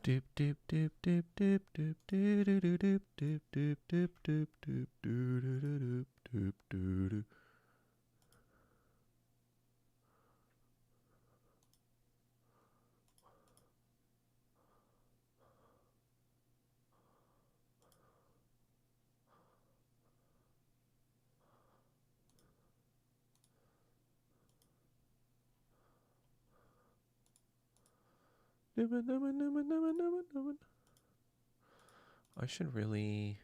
Doop doop doop doop doop doop doop doop doop doop doop doop doop doop doop doop. I should really.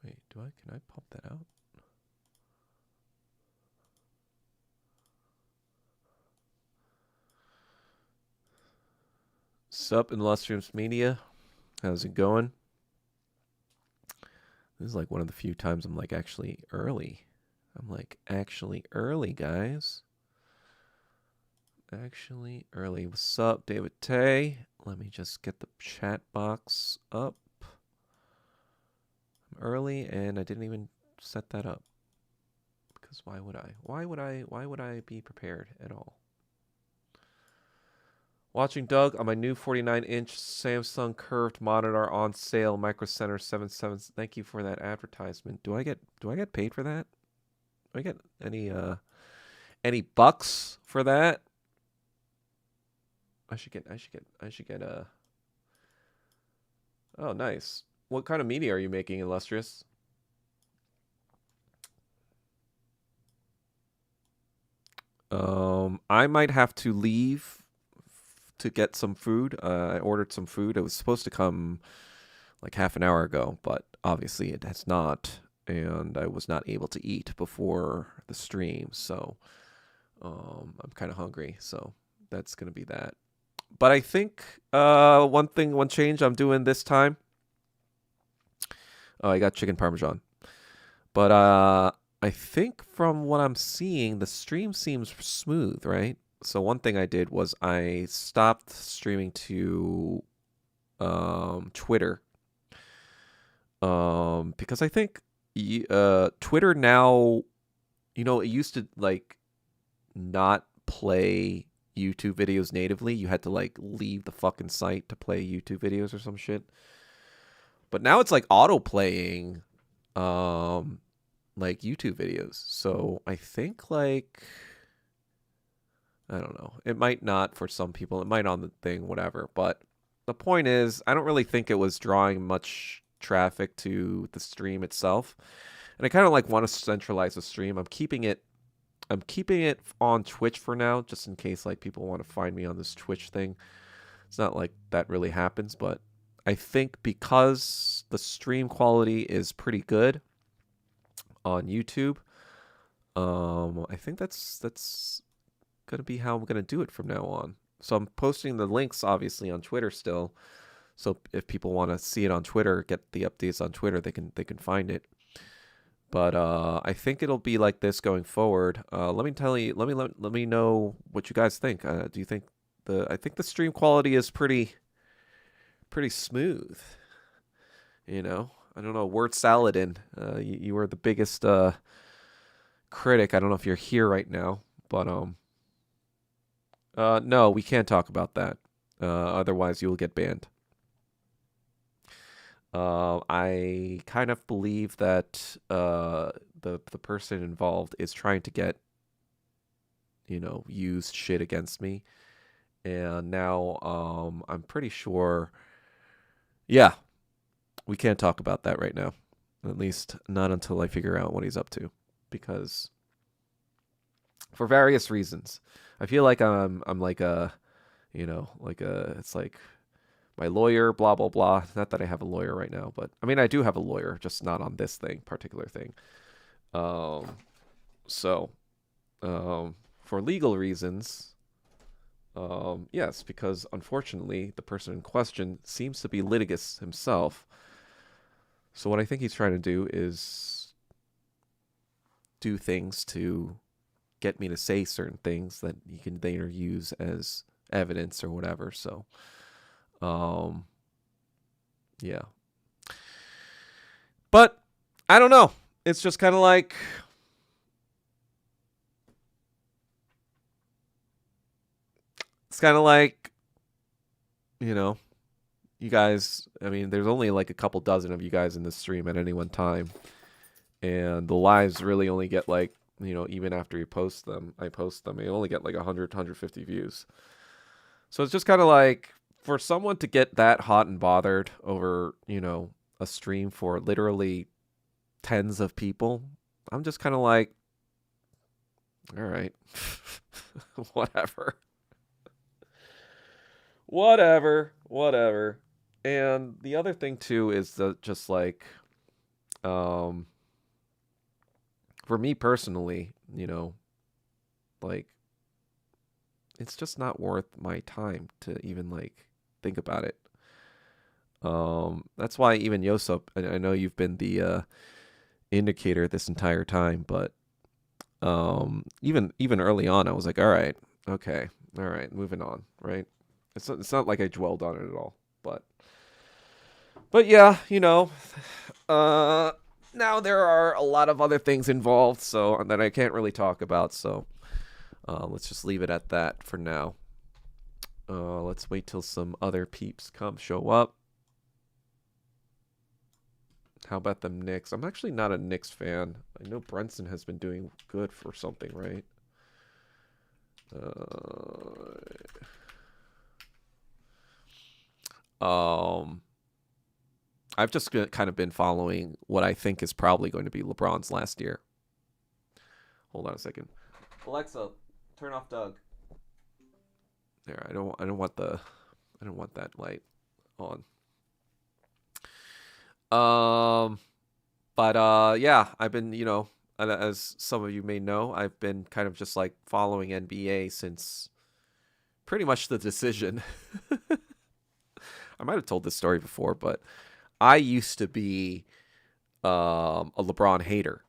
Wait, can I pop that out? Sup, Illustrious Media? How's it going? This is like one of the few times I'm like actually early. I'm like actually early, guys. Actually early. What's up, David Tay? Let me just get the chat box up. I'm early and I didn't even set that up. Because why would I? Why would I be prepared at all? Watching Doug on my new 49-inch Samsung curved monitor on sale, Micro Center 77. Thank you for that advertisement. Do I get paid for that? Do I get any bucks for that? I should get Oh, nice. What kind of media are you making, Illustrious? I might have to leave to get some food. I ordered some food. It was supposed to come like half an hour ago, but obviously it has not, and I was not able to eat before the stream, so I'm kind of hungry, so that's gonna be that. But I think one change I'm doing this time. Oh, I got chicken parmesan, but I think from what I'm seeing, the stream seems smooth, right? So one thing I did was I stopped streaming to Twitter, because I think Twitter now, it used to like not play YouTube videos natively. You had to like leave the fucking site to play YouTube videos or some shit. But now it's like auto playing like YouTube videos. So I think like I don't know. It might not for some people. It might on the thing, whatever. But the point is, I don't really think it was drawing much traffic to the stream itself. And I kind of like want to centralize the stream. I'm keeping it on Twitch for now, just in case like people want to find me on this Twitch thing. It's not like that really happens, but I think because the stream quality is pretty good on YouTube, I think that's gonna be how I'm gonna do it from now on. So I'm posting the links obviously on Twitter still. So if people want to see it on Twitter, get the updates on Twitter, they can find it. But I think it'll be like this going forward. Let me tell you. Let me know what you guys think. Do you think I think the stream quality is pretty smooth. I don't know. Word salad in. You were the biggest critic. I don't know if you're here right now, but no, we can't talk about that. Otherwise, you will get banned. I kind of believe that the person involved is trying to get use shit against me, and now I'm pretty sure. Yeah, we can't talk about that right now. At least not until I figure out what he's up to, because for various reasons, I feel like I'm like it's like my lawyer, blah blah blah. Not that I have a lawyer right now, but I mean I do have a lawyer, just not on this particular thing. Um, so for legal reasons, yes, because unfortunately the person in question seems to be litigious himself. So what I think he's trying to do is do things to get me to say certain things that he can later use as evidence or whatever. So, um, yeah. But I don't know. It's just kind of like It's kind of like, you know, you guys, I mean, there's only like a couple dozen of you guys in this stream at any one time. And the lives really only get like, even after you post them, I post them, you only get like 100, 150 views. So it's just kind of like, for someone to get that hot and bothered over, a stream for literally tens of people, I'm just kind of like, all right, whatever. Whatever. And the other thing too is that just like, um, for me personally, like, it's just not worth my time to even like think about it. That's why even Yosop, I know you've been the indicator this entire time, but even early on, I was like, all right, okay, all right, moving on, right? It's not like I dwelled on it at all, but yeah, now there are a lot of other things involved, so that I can't really talk about. So let's just leave it at that for now. Let's wait till some other peeps show up. How about them Knicks? I'm actually not a Knicks fan. I know Brunson has been doing good for something, right? I've just kind of been following what I think is probably going to be LeBron's last year. Hold on a second. Alexa, turn off Doug. There, I don't want that light on. But yeah, I've been, as some of you may know, I've been kind of just like following NBA since pretty much the decision. I might have told this story before, but I used to be a LeBron hater.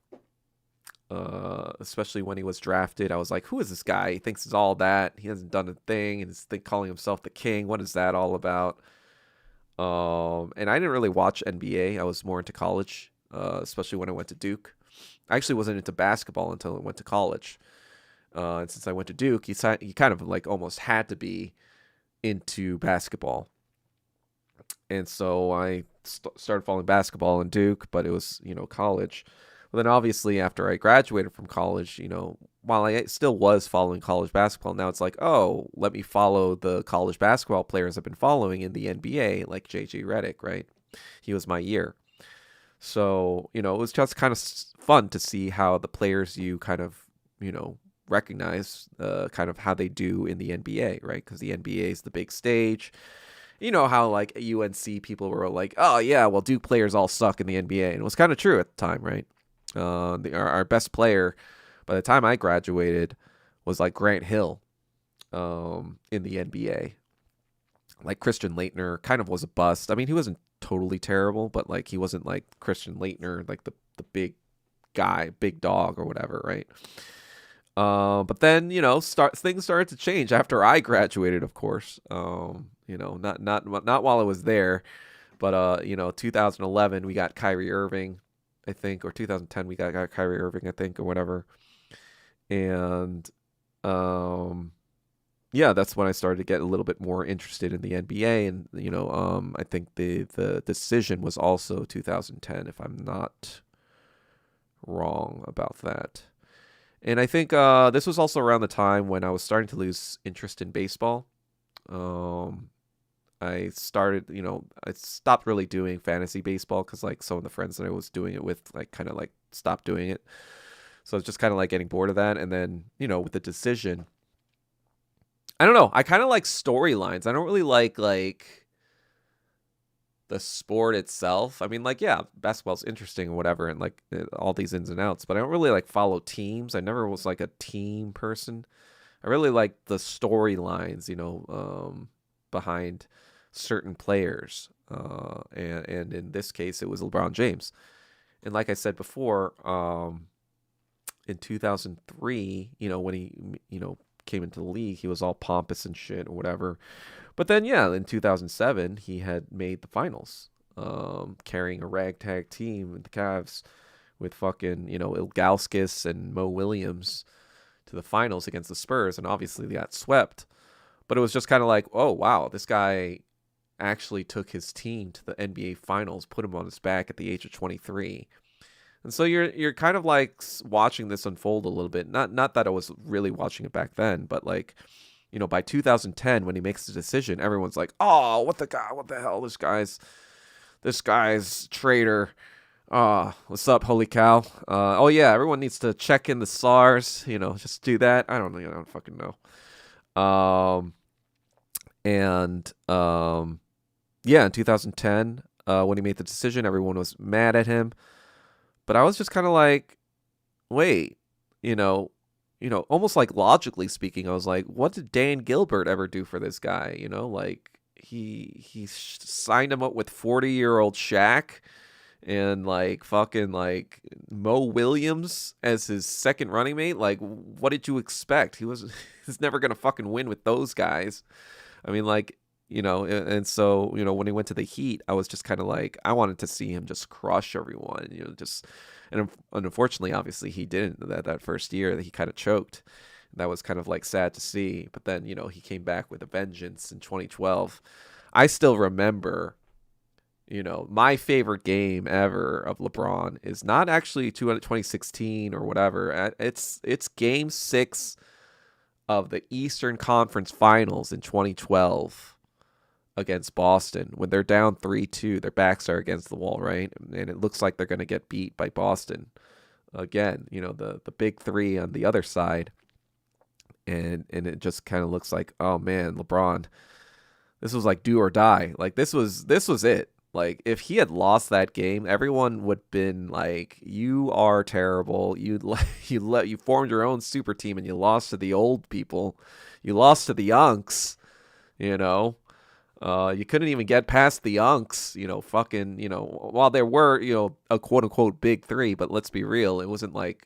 Especially when he was drafted, I was like, who is this guy? He thinks he's all that. He hasn't done a thing, and he's calling himself the king. What is that all about? And I didn't really watch NBA. I was more into college, especially when I went to Duke. I actually wasn't into basketball until I went to college. And since I went to Duke, he kind of like almost had to be into basketball. And so I started following basketball in Duke, but it was, college. But then obviously after I graduated from college, while I still was following college basketball, now it's like, oh, let me follow the college basketball players I've been following in the NBA, like JJ Redick, right? He was my year. So, it was just kind of fun to see how the players you kind of, recognize kind of how they do in the NBA, right? Because the NBA is the big stage. You know how like UNC people were like, oh yeah, well Duke players all suck in the NBA, and it was kind of true at the time, right? Our best player by the time I graduated was like Grant Hill in the NBA. Like Christian Laettner kind of was a bust. I mean, he wasn't totally terrible, but like he wasn't like Christian Laettner, like the big guy, big dog or whatever, right? But then things started to change after I graduated, of course. Not while I was there, but 2011 we got Kyrie Irving, I think, or 2010 we got Kyrie Irving, I think, or whatever. And yeah, that's when I started to get a little bit more interested in the NBA, and I think the decision was also 2010, if I'm not wrong about that. And I think this was also around the time when I was starting to lose interest in baseball. I started, I stopped really doing fantasy baseball because like some of the friends that I was doing it with like kind of like stopped doing it. So I was just kind of like getting bored of that. And then, with the decision, I don't know. I kind of like storylines. I don't really like the sport itself. I mean, like, yeah, basketball's interesting and whatever, and like all these ins and outs, but I don't really like follow teams. I never was like a team person. I really like the storylines, behind certain players. And in this case, it was LeBron James. And like I said before, in 2003, when he, came into the league, he was all pompous and shit or whatever. But then, yeah, in 2007, he had made the finals, carrying a ragtag team with the Cavs with fucking, Ilgauskas and Mo Williams to the finals against the Spurs, and obviously they got swept. But it was just kind of like, oh wow, this guy actually took his team to the NBA Finals, put him on his back at the age of 23. And so you're kind of like watching this unfold a little bit. Not that I was really watching it back then, but like, by 2010 when he makes the decision, everyone's like, "Oh, what the hell? This guy's traitor. What's up, holy cow? Oh yeah, everyone needs to check in the SARS. Just do that. I don't know. I don't fucking know. And yeah, in 2010, when he made the decision, everyone was mad at him. But I was just kind of like, wait, almost like logically speaking, I was like, what did Dan Gilbert ever do for this guy? Like he signed him up with 40-year-old Shaq and like fucking like Mo Williams as his second running mate. Like, what did you expect? He's never gonna fucking win with those guys. I mean, like, and so, when he went to the Heat, I was just kind of like, I wanted to see him just crush everyone, and unfortunately, obviously, he didn't that first year. That he kind of choked. That was kind of like sad to see. But then, he came back with a vengeance in 2012. I still remember, my favorite game ever of LeBron is not actually 2016 or whatever. It's Game 6 of the Eastern Conference Finals in 2012 against Boston when they're down 3-2. Their backs are against the wall, right? And it looks like they're going to get beat by Boston. Again, the big three on the other side. And it just kind of looks like, oh man, LeBron, this was like do or die. Like this was it. Like if he had lost that game, everyone would have been like, you are terrible. You formed your own super team and you lost to the old people. You lost to the Unks, you couldn't even get past the Unks, while there were, a quote unquote big three, but let's be real. It wasn't like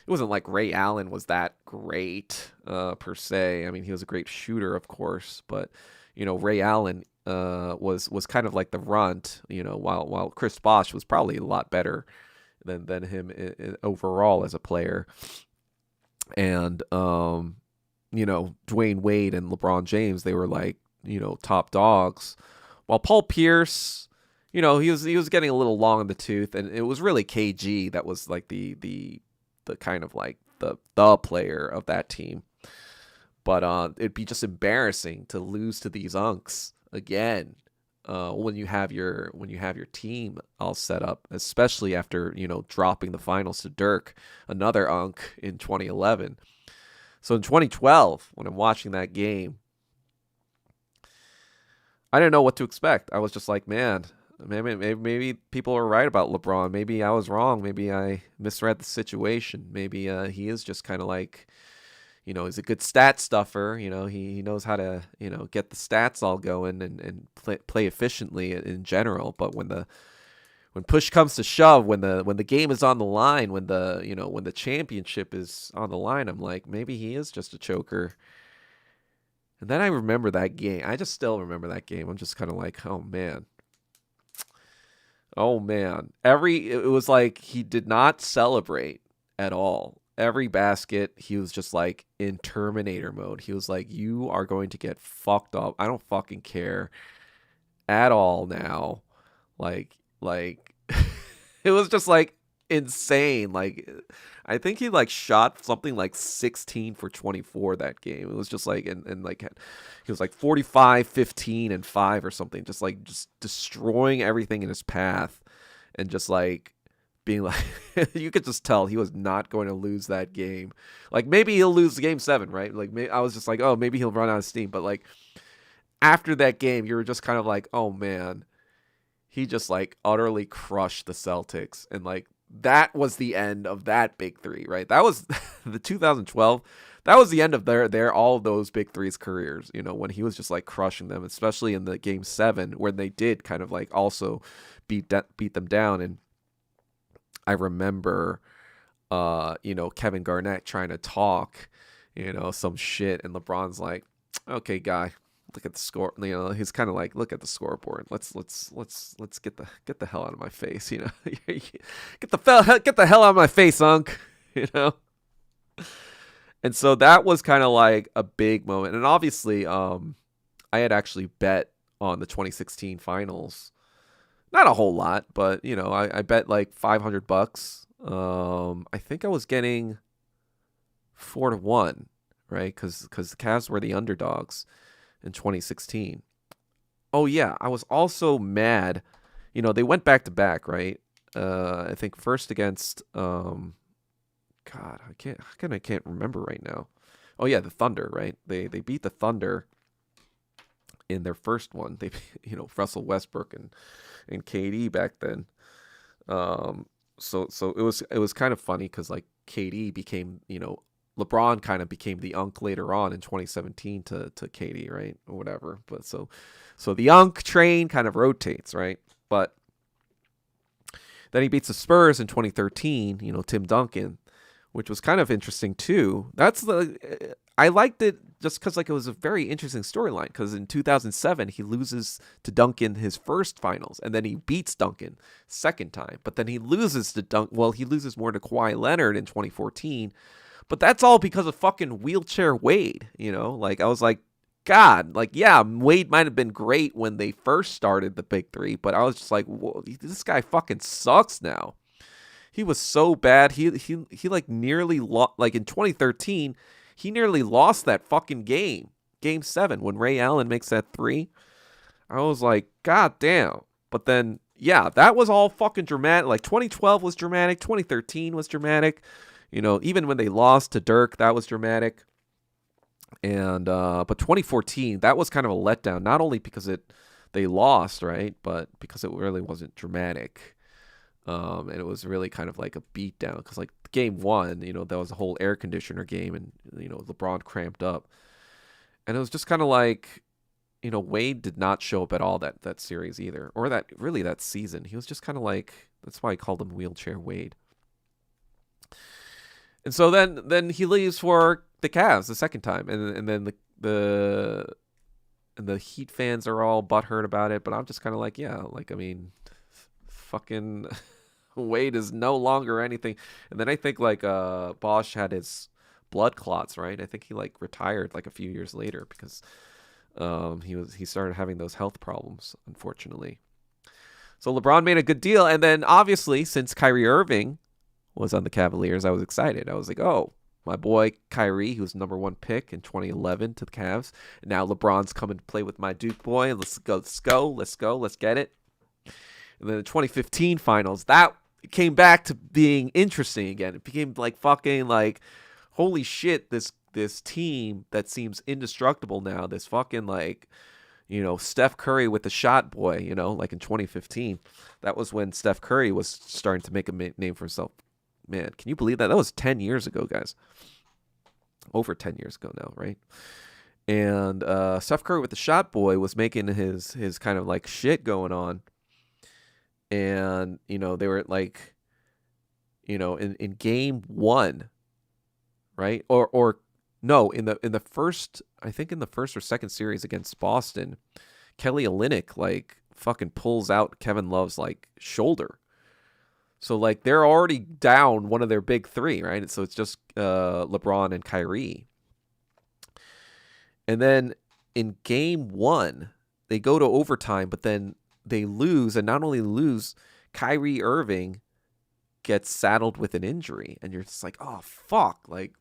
Ray Allen was that great, per se. I mean, he was a great shooter, of course, but, Ray Allen, was kind of like the runt, while Chris Bosh was probably a lot better than him overall as a player. And, Dwayne Wade and LeBron James, they were like, top dogs, while Paul Pierce, he was getting a little long in the tooth, and it was really KG that was like the kind of like the player of that team. But it'd be just embarrassing to lose to these Unks again when you have your team all set up, especially after dropping the finals to Dirk, another Unk, in 2011. So in 2012, when I'm watching that game, I didn't know what to expect. I was just like, man, maybe people are right about LeBron. Maybe I was wrong. Maybe I misread the situation. Maybe he is just kind of like, he's a good stat stuffer. He knows how to, get the stats all going and play efficiently in general. But when push comes to shove, when the game is on the line, when the championship is on the line, I'm like, maybe he is just a choker. And then I remember that game. I just still remember that game. I'm just kind of like, oh man. Oh man. It was like he did not celebrate at all. Every basket, he was just like in Terminator mode. He was like, you are going to get fucked up. I don't fucking care at all now. Like it was just like insane. Like I think he like shot something like 16 for 24 that game. It was just like and like he was like 45, 15 and 5 or something, just destroying everything in his path, and just like being like you could just tell he was not going to lose that game. Like maybe he'll lose game 7, right? Like I was just like, oh, maybe he'll run out of steam, but like after that game, you were just kind of like, oh man, he just like utterly crushed the Celtics. And like that was the end of that big three, right? That was the 2012. That was the end of their all of those big threes careers, when he was just like crushing them, especially in the game 7 where they did kind of like also beat them down. And I remember, Kevin Garnett trying to talk, some shit, and LeBron's like, okay, guy, look at the score. He's kind of like, look at the scoreboard. Let's get the hell out of my face. get the hell out of my face, Unk. And so that was kind of like a big moment. And obviously, I had actually bet on the 2016 finals. Not a whole lot, but I bet like $500. I think I was getting 4-1, right? Because the Cavs were the underdogs in 2016. Oh yeah, I was also mad. They went back to back, right? I think first against God, I can't remember right now. Oh yeah, the Thunder, right? They beat the Thunder in their first one. They Russell Westbrook and KD back then. So it was kind of funny because like KD became LeBron kind of became the unk later on in 2017 to KD, right, or whatever. But so the unk train kind of rotates, right? But then he beats the Spurs in 2013. Tim Duncan, which was kind of interesting too. I liked it just because like it was a very interesting storyline. Because in 2007 he loses to Duncan his first finals, and then he beats Duncan second time. But then he loses to he loses more to Kawhi Leonard in 2014. But that's all because of fucking wheelchair Wade. Like I was like, God, like yeah, Wade might have been great when they first started the Big Three, but I was just like, whoa, this guy fucking sucks now. He was so bad. He like nearly like in 2013, he nearly lost that fucking game. Game 7 when Ray Allen makes that 3. I was like, God damn. But then yeah, that was all fucking dramatic. Like 2012 was dramatic, 2013 was dramatic. Even when they lost to Dirk, that was dramatic. And but 2014, that was kind of a letdown, not only because they lost, right, but because it really wasn't dramatic. And it was really kind of like a beatdown because like game 1, that was a whole air conditioner game, and LeBron cramped up, and it was just kind of like Wade did not show up at all that series either, or that season. He was just kind of like, that's why I called him wheelchair Wade. And so then he leaves for the Cavs the second time, and then the Heat fans are all butthurt about it, but I'm just kind of like, yeah, like I mean, fucking Wade is no longer anything. And then I think like Bosch had his blood clots, right? I think he like retired like a few years later because he started having those health problems, unfortunately. So LeBron made a good deal, and then obviously since Kyrie Irving was on the Cavaliers, I was excited. I was like, oh, my boy Kyrie, who was number 1 pick in 2011 to the Cavs. And now LeBron's coming to play with my Duke boy. Let's get it. And then the 2015 finals, that came back to being interesting again. It became like fucking like, holy shit, this team that seems indestructible now, this fucking like, Steph Curry with the shot boy, like in 2015. That was when Steph Curry was starting to make a name for himself. Man, can you believe that? That was 10 years ago, guys. Over 10 years ago now, right? And Steph Curry with the shot boy was making his kind of like shit going on. And, they were like, in game 1, right? Or no, in the first, I think in the first or second series against Boston, Kelly Olynyk like fucking pulls out Kevin Love's like shoulder. So, like, they're already down one of their big 3, right? And so it's just LeBron and Kyrie. And then in game 1, they go to overtime, but then they lose. And not only lose, Kyrie Irving gets saddled with an injury. And you're just like, oh, fuck. Like,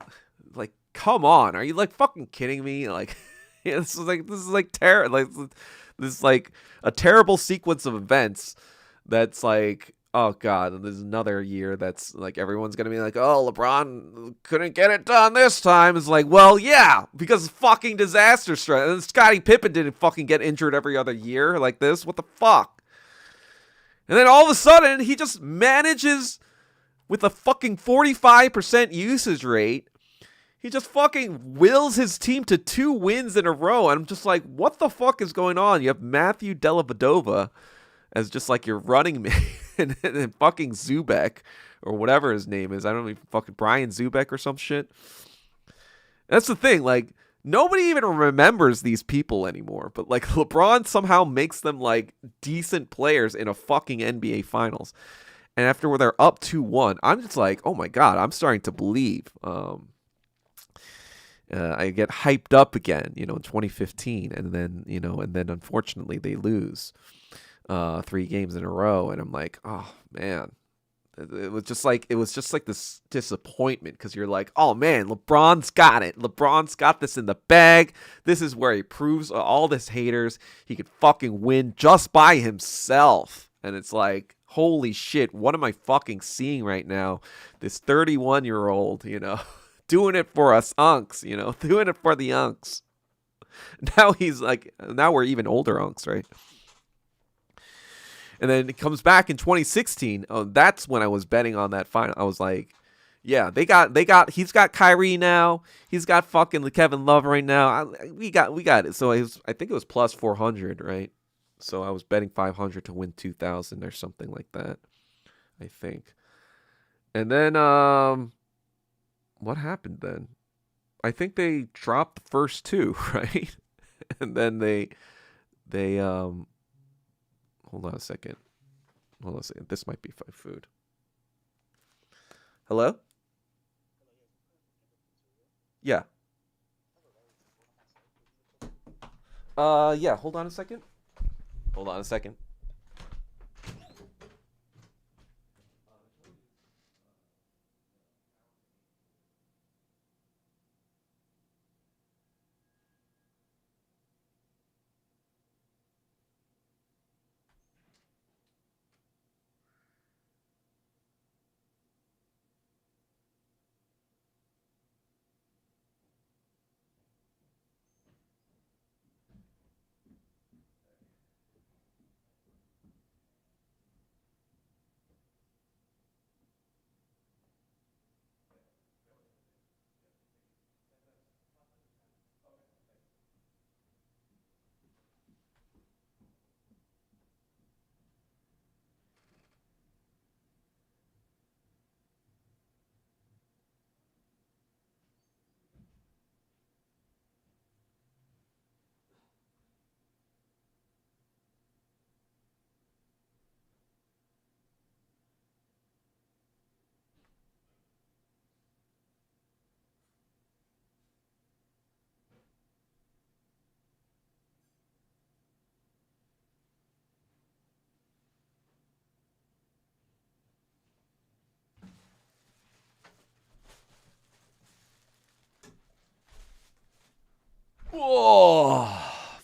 come on. Are you, like, fucking kidding me? Like, yeah, this is like terror. Like, this is like a terrible sequence of events that's like, oh, God, and there's another year that's like everyone's going to be like, oh, LeBron couldn't get it done this time. It's like, well, yeah, because fucking disaster stress. And Scottie Pippen didn't fucking get injured every other year like this. What the fuck? And then all of a sudden, he just manages with a fucking 45% usage rate. He just fucking wills his team to 2 wins in a row. And I'm just like, what the fuck is going on? You have Matthew Dellavedova as just like your running mate. And fucking Zubek or whatever his name is. I don't know, fucking Brian Zubek or some shit. That's the thing. Like, nobody even remembers these people anymore. But, like, LeBron somehow makes them, like, decent players in a fucking NBA Finals. And after they're up 2-1, I'm just like, oh, my God, I'm starting to believe. I get hyped up again, in 2015, and then unfortunately they lose 3 games in a row, and I'm like, oh man, it was just like this disappointment because you're like, oh man, LeBron's got it. LeBron's got this in the bag. This is where he proves all this haters he could fucking win just by himself. And it's like, holy shit, what am I fucking seeing right now? This 31-year-old, doing it for us unks, doing it for the unks. Now we're even older unks, right? And then it comes back in 2016. Oh, that's when I was betting on that final. I was like, yeah, he's got Kyrie now. He's got fucking Kevin Love right now. We got it. So I think it was plus 400, right? So I was betting 500 to win 2,000 or something like that, I think. And then what happened then? I think they dropped the first 2, right? And then they hold on a second. This might be food. Hello? Yeah. Yeah, hold on a second. Whoa,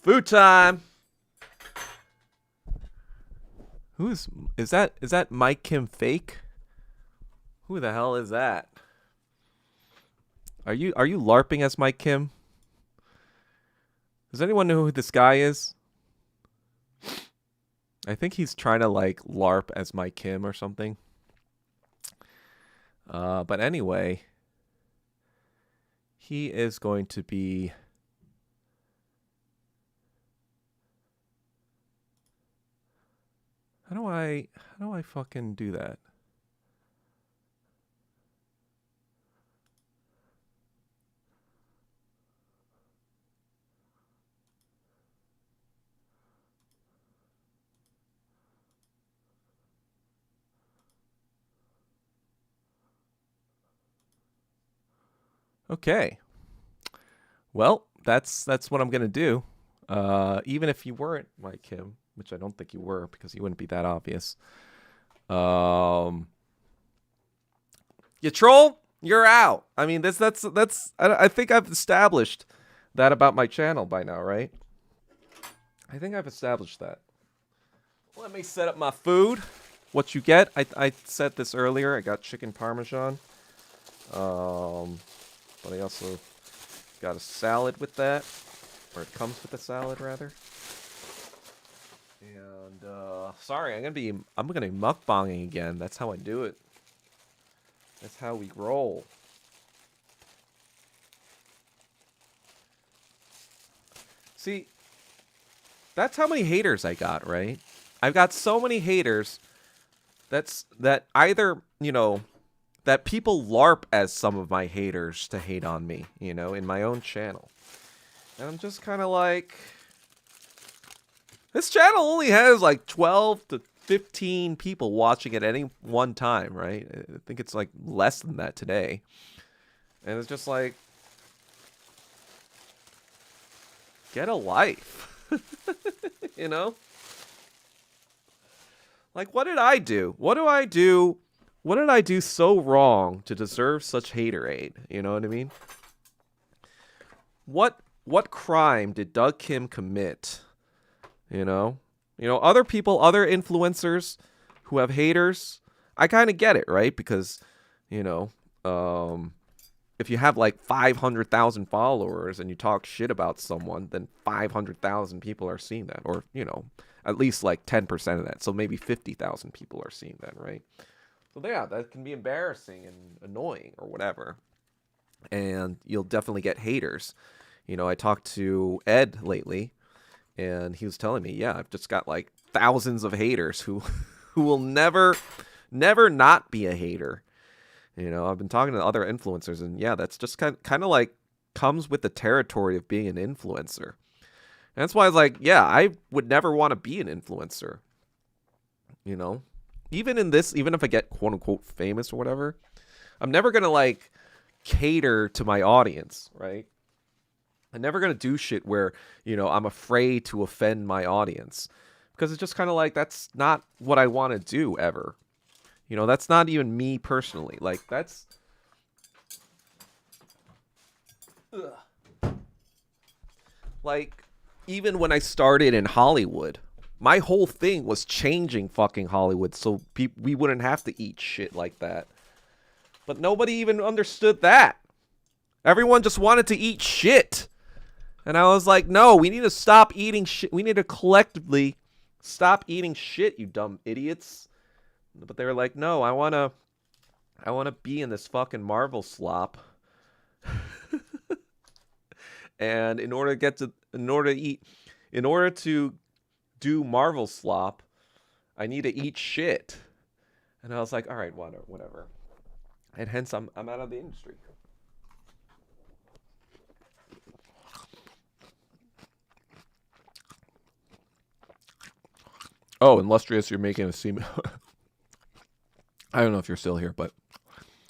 food time. Is that Mike Kim fake? Who the hell is that? Are you LARPing as Mike Kim? Does anyone know who this guy is? I think he's trying to like LARP as Mike Kim or something. But anyway, he is going to be. How do I fucking do that? Okay. Well, that's what I'm gonna do. Even if you weren't Mike Kim, which I don't think you were, because you wouldn't be that obvious. You troll, you're out. I mean, that's. I think I've established that about my channel by now, right? I think I've established that. Let me set up my food. What you get? I said this earlier. I got chicken parmesan. But I also got a salad with that, or it comes with a salad rather. And sorry, I'm gonna be mukbanging again. That's how I do it. That's how we roll. See, that's how many haters I got, right? I've got so many haters that either, that people LARP as some of my haters to hate on me, in my own channel. And I'm just kind of like, this channel only has like 12 to 15 people watching at any one time, right? I think it's like less than that today. And it's just like, Get a life. You know? Like, what did I do? What do I do? What did I do so wrong to deserve such haterade? You know what I mean? What crime did Doug Kim commit? You know? Other people, other influencers who have haters, I kind of get it, right? Because, you know, if you have like 500,000 followers and you talk shit about someone, then 500,000 people are seeing that, or, at least like 10% of that. So maybe 50,000 people are seeing that, right? So yeah, that can be embarrassing and annoying or whatever. And you'll definitely get haters. I talked to Ed lately, and he was telling me, yeah, I've just got like thousands of haters who will never not be a hater. I've been talking to other influencers, and yeah, that's just kind of like comes with the territory of being an influencer. And that's why I was like, yeah, I would never want to be an influencer. Even if I get quote unquote famous or whatever, I'm never going to like cater to my audience, right? I'm never going to do shit where, I'm afraid to offend my audience, because it's just kind of like, that's not what I want to do ever. That's not even me personally. Like, that's... Ugh. Like, even when I started in Hollywood, my whole thing was changing fucking Hollywood so we wouldn't have to eat shit like that. But nobody even understood that. Everyone just wanted to eat shit. And I was like, no, we need to stop eating shit. We need to collectively stop eating shit, you dumb idiots. But they were like, no, I wanna be in this fucking Marvel slop. And in order to do Marvel slop, I need to eat shit. And I was like, all right, whatever. And hence I'm out of the industry. Oh, illustrious, you're making a seem. I don't know if you're still here, but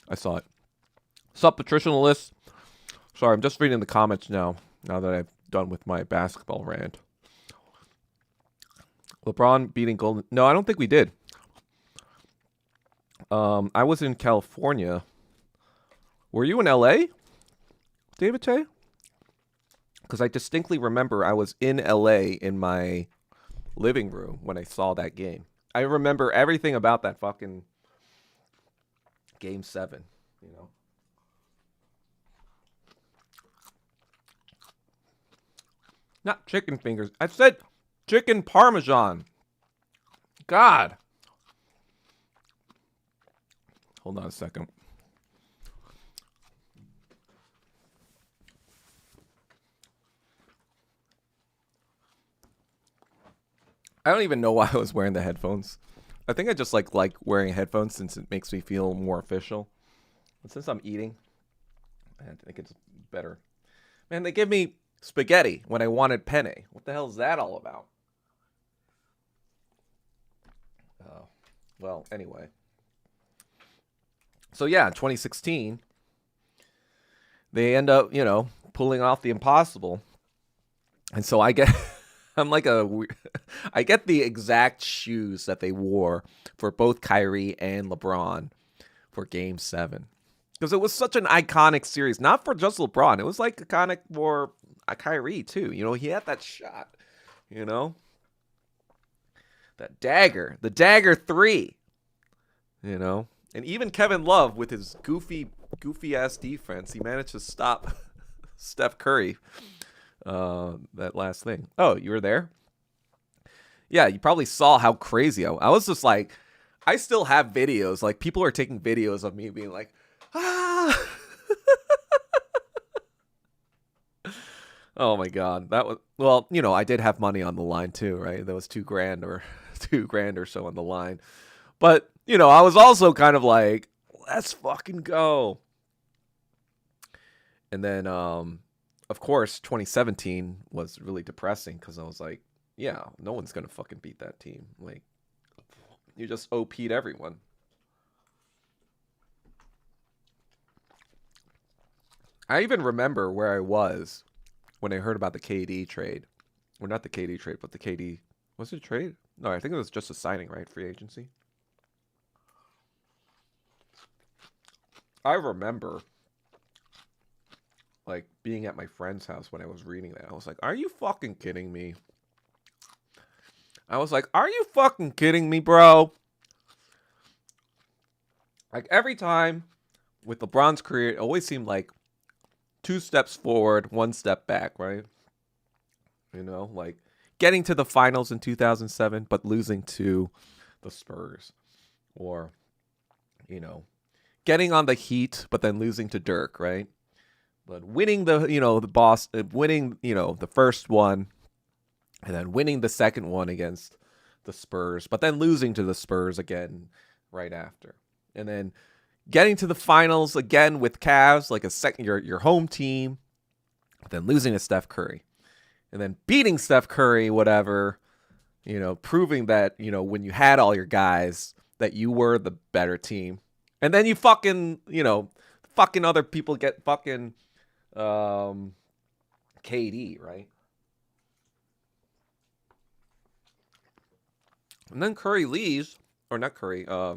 I saw it. Sup, patritionalist? Sorry, I'm just reading the comments now that I've done with my basketball rant. LeBron beating Golden... No, I don't think we did. I was in California. Were you in LA, David Tay? Because I distinctly remember I was in LA in my living room when I saw that game. I remember everything about that fucking Game 7, Not chicken fingers. I said chicken parmesan. God. Hold on a second. I don't even know why I was wearing the headphones. I think I just like wearing headphones since it makes me feel more official. But since I'm eating, I think it's better. Man, they give me spaghetti when I wanted penne. What the hell is that all about? Oh, well, anyway. So yeah, in 2016, they end up, pulling off the impossible. And so I get... I get the exact shoes that they wore for both Kyrie and LeBron for Game 7. Because it was such an iconic series. Not for just LeBron. It was like iconic for Kyrie too. He had that shot. That dagger. The dagger 3. And even Kevin Love with his goofy ass defense, he managed to stop Steph Curry. That last thing. Oh, you were there? Yeah, you probably saw how crazy I was. Just like, I still have videos. Like, people are taking videos of me being like, ah. Oh my god, that was... Well, I did have money on the line too, right? There was $2,000 or so on the line. But I was also kind of like, let's fucking go. And then, of course, 2017 was really depressing because I was like, yeah, no one's going to fucking beat that team. Like, you just OP'd everyone. I even remember where I was when I heard about the KD trade. Or not the KD trade, but the KD. Was it a trade? No, I think it was just a signing, right? Free agency. I remember like being at my friend's house when I was reading that. I was like, are you fucking kidding me? I was like, are you fucking kidding me, bro? Like every time with LeBron's career, it always seemed like 2 steps forward, 1 step back, right? You know, like getting to the finals in 2007, but losing to the Spurs. Or, you know, getting on the Heat, but then losing to Dirk, right? But winning the, winning, the first one, and then winning the second one against the Spurs, but then losing to the Spurs again right after. And then getting to the finals again with Cavs, like your home team, then losing to Steph Curry. And then beating Steph Curry, whatever, proving that, when you had all your guys, that you were the better team. And then you fucking, fucking other people get fucking KD, right? And then Curry leaves, or not Curry, I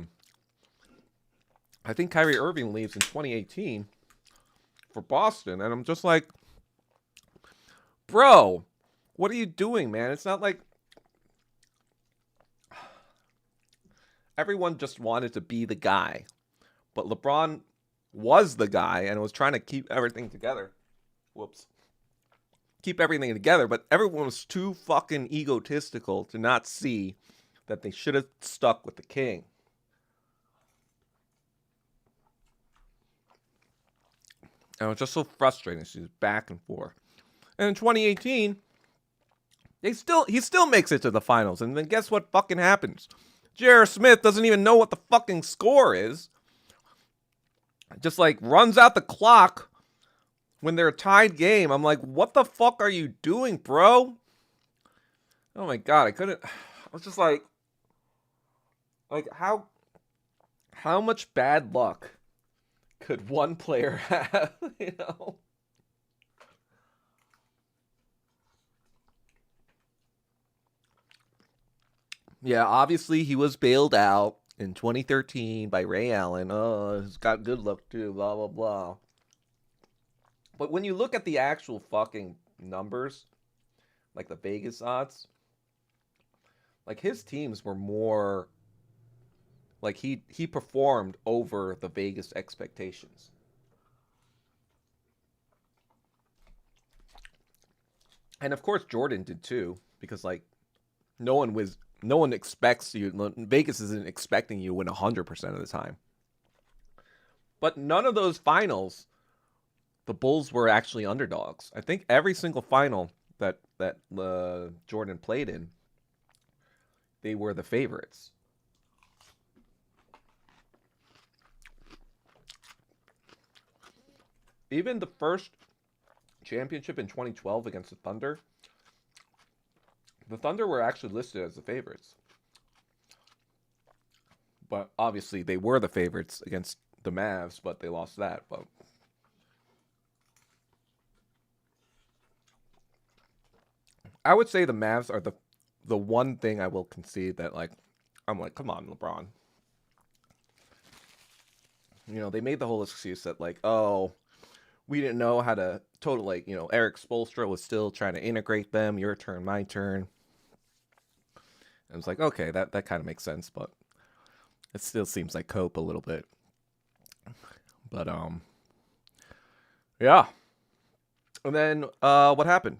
think Kyrie Irving leaves in 2018 for Boston. And I'm just like, bro, what are you doing, man? It's not like everyone just wanted to be the guy. But LeBron was the guy and was trying to keep everything together. Keep everything together, but everyone was too fucking egotistical to not see that they should have stuck with the king. And it was just so frustrating. She's back and forth. And in 2018, he still makes it to the finals. And then guess what fucking happens? J.R. Smith doesn't even know what the fucking score is. Just like runs out the clock when they're a tied game. I'm like, what the fuck are you doing, bro? Oh my God, I was just like how much bad luck could one player have, Yeah, obviously he was bailed out in 2013 by Ray Allen. Oh, he's got good luck too, blah, blah, blah. But when you look at the actual fucking numbers, like the Vegas odds, like his teams were more, like he performed over the Vegas expectations. And of course Jordan did too, because like no one expects you. Vegas isn't expecting you to win 100% of the time. But none of those finals, the Bulls were actually underdogs. I think every single final that Jordan played in, they were the favorites. Even the first championship in 2012 against the Thunder were actually listed as the favorites. But obviously they were the favorites against the Mavs, but they lost that. But I would say the Mavs are the one thing I will concede that I'm like, come on, LeBron. They made the whole excuse that oh, we didn't know how to Eric Spoelstra was still trying to integrate them. Your turn, my turn. And it's like, okay, that kind of makes sense, but it still seems like cope a little bit. But yeah. And then what happened?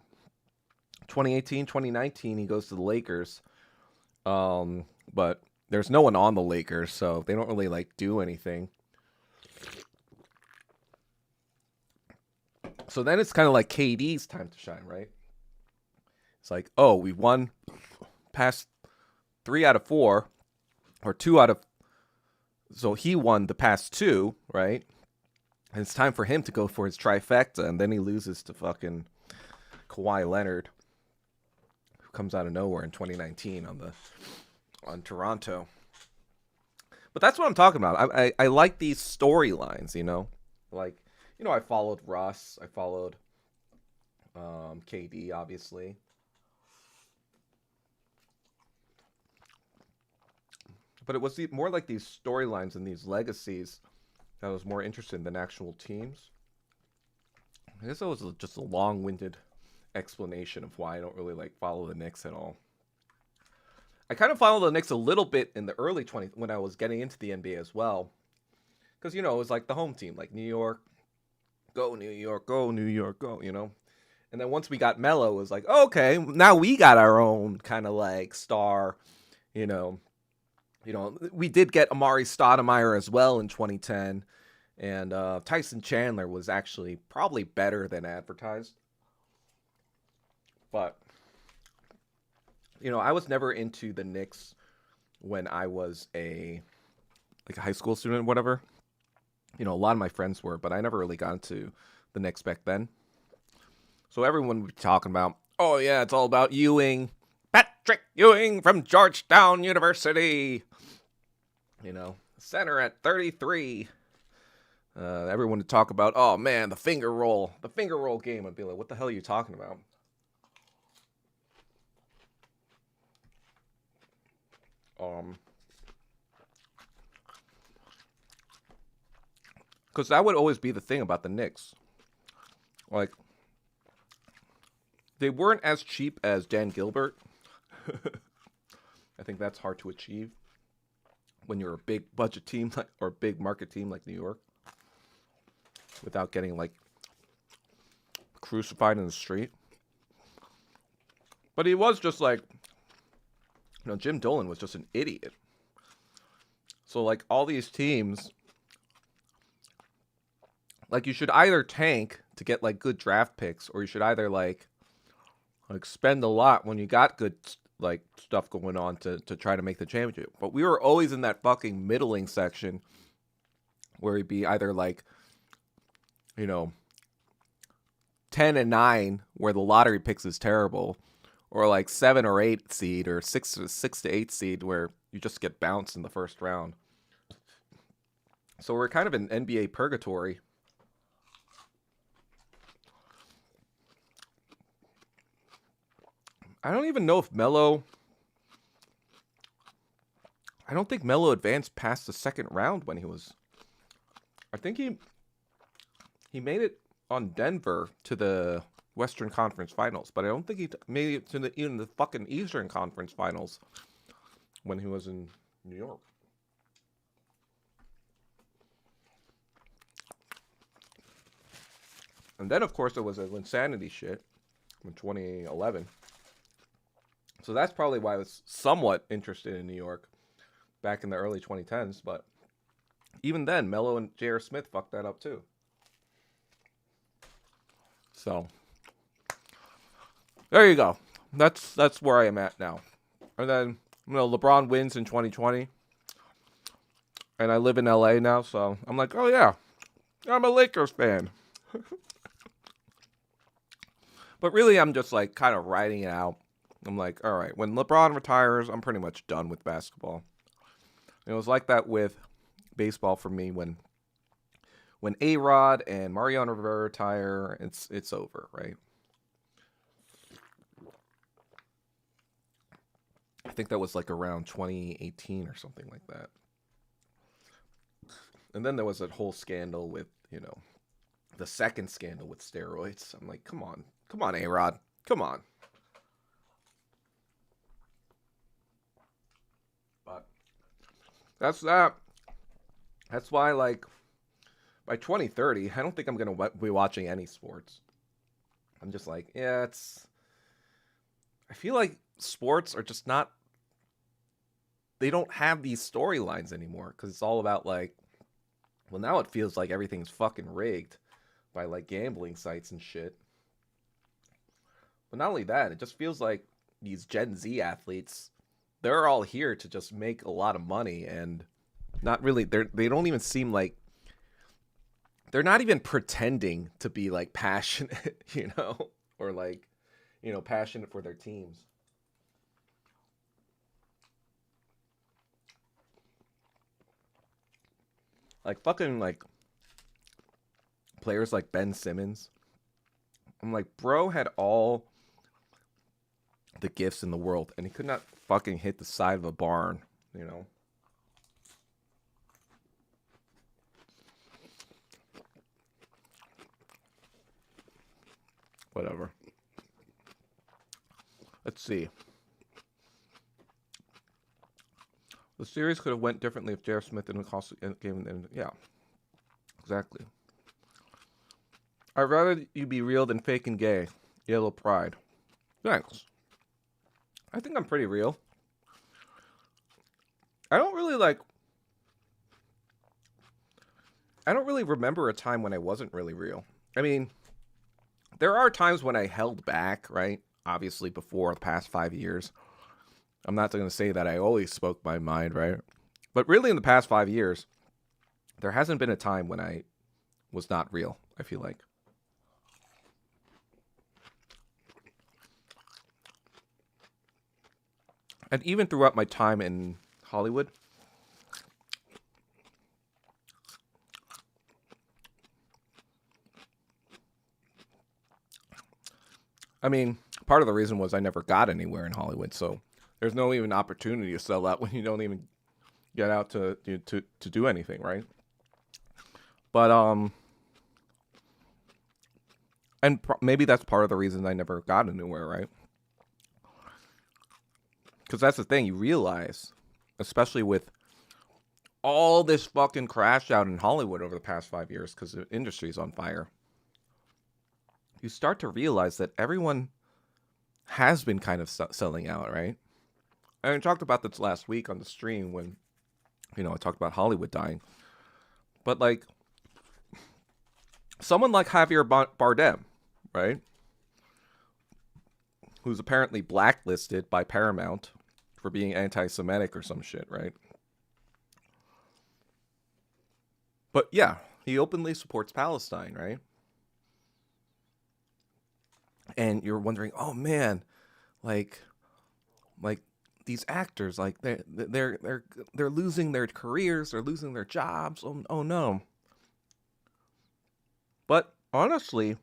2018, 2019, he goes to the Lakers. But there's no one on the Lakers, so they don't really do anything. So then it's kind of like KD's time to shine, right? It's like, oh, we won past 3 out of 4, or 2 out of. So he won the past 2, right? And it's time for him to go for his trifecta, and then he loses to fucking Kawhi Leonard, who comes out of nowhere in 2019 on Toronto. But that's what I'm talking about. I like these storylines, I followed Russ. I followed KD, obviously. But it was more like these storylines and these legacies that I was more interested in than actual teams. I guess that was just a long-winded explanation of why I don't really like follow the Knicks at all. I kind of followed the Knicks a little bit in the early 20s when I was getting into the NBA as well. Because, it was like the home team, like New York, go New York, go New York, go, And then once we got Melo, it was like, okay, now we got our own kind of like star, you know. We did get Amari Stoudemire as well in 2010. And Tyson Chandler was actually probably better than advertised. But, I was never into the Knicks when I was a high school student or whatever. A lot of my friends were, but I never really got into the Knicks back then. So everyone would be talking about, oh yeah, it's all about Ewing. Patrick Ewing from Georgetown University. Center at 33. Everyone would talk about, oh man, the finger roll game. I'd be like, what the hell are you talking about? Because that would always be the thing about the Knicks. Like, they weren't as cheap as Dan Gilbert. I think that's hard to achieve when you're a big budget team or a big market team like New York without getting like crucified in the street. But he was just like, Jim Dolan was just an idiot. So like all these teams, like you should either tank to get like good draft picks, or you should either like spend a lot when you got good like stuff going on to try to make the championship. But we were always in that fucking middling section where it'd be either like 10 and 9 where the lottery picks is terrible, or like 7 or 8 seed or 6 to 8 seed where you just get bounced in the first round. So we're kind of in NBA purgatory. I don't even know if Melo. I don't think Melo advanced past the second round when he was. I think he made it on Denver to the Western Conference Finals, but I don't think he made it to even the fucking Eastern Conference Finals when he was in New York. And then, of course, there was an insanity shit in 2011. So that's probably why I was somewhat interested in New York back in the early 2010s. But even then, Melo and J.R. Smith fucked that up too. So there you go. That's where I am at now. And then, LeBron wins in 2020. And I live in LA now, so I'm like, oh yeah, I'm a Lakers fan. But really, I'm just like kind of riding it out. I'm like, all right, when LeBron retires, I'm pretty much done with basketball. It was like that with baseball for me when A-Rod and Mariano Rivera retire, it's over, right? I think that was like around 2018 or something like that. And then there was that whole scandal with, the second scandal with steroids. I'm like, come on, A-Rod, come on. But that's that. That's why, like, by 2030, I don't think I'm going to be watching any sports. I'm just like, yeah, I feel like sports are just not, they don't have these storylines anymore because it's all about, like, well, now it feels like everything's fucking rigged by, like, gambling sites and shit. But not only that, it just feels like these Gen Z athletes, they're all here to just make a lot of money and not really, they don't even seem like, they're not even pretending to be like passionate, or like, passionate for their teams. Like fucking like players like Ben Simmons, I'm like, bro had all the gifts in the world, and he could not fucking hit the side of a barn, you know? Whatever. Let's see. The series could have went differently if J.R. Smith didn't cost the game. Yeah, exactly. I'd rather you be real than fake and gay. Yellow pride. Thanks. I think I'm pretty real. I don't really remember a time when I wasn't really real. I mean, there are times when I held back, right? Obviously, before the past 5 years. I'm not going to say that I always spoke my mind, right? But really, in the past 5 years, there hasn't been a time when I was not real, I feel like. And even throughout my time in Hollywood, I mean, part of the reason was I never got anywhere in Hollywood, so there's no even opportunity to sell out when you don't even get out to do anything, right? But and maybe that's part of the reason I never got anywhere, right? Because that's the thing, you realize, especially with all this fucking crash out in Hollywood over the past 5 years, because the industry's on fire. You start to realize that everyone has been kind of selling out, right? I talked about this last week on the stream when, I talked about Hollywood dying. But, like, someone like Javier Bardem, right? Who's apparently blacklisted by Paramount for being anti-Semitic or some shit, right? But, yeah, he openly supports Palestine, right? And you're wondering, oh man, like these actors, like they're losing their careers, they're losing their jobs. Oh no. But honestly,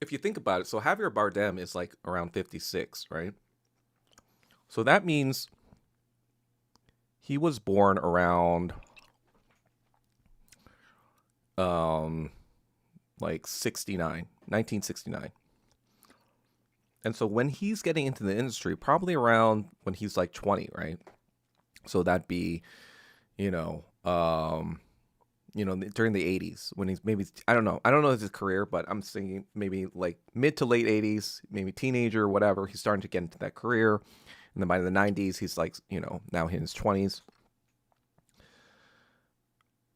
if you think about it, so Javier Bardem is like around 56, right? So that means he was born around like 1969. And so when he's getting into the industry, probably around when he's like 20, right? So that'd be, during the 80s when he's maybe, I don't know his career, but I'm thinking maybe like mid to late 80s, maybe teenager, whatever. He's starting to get into that career. And then by the 90s, he's like, now in his 20s.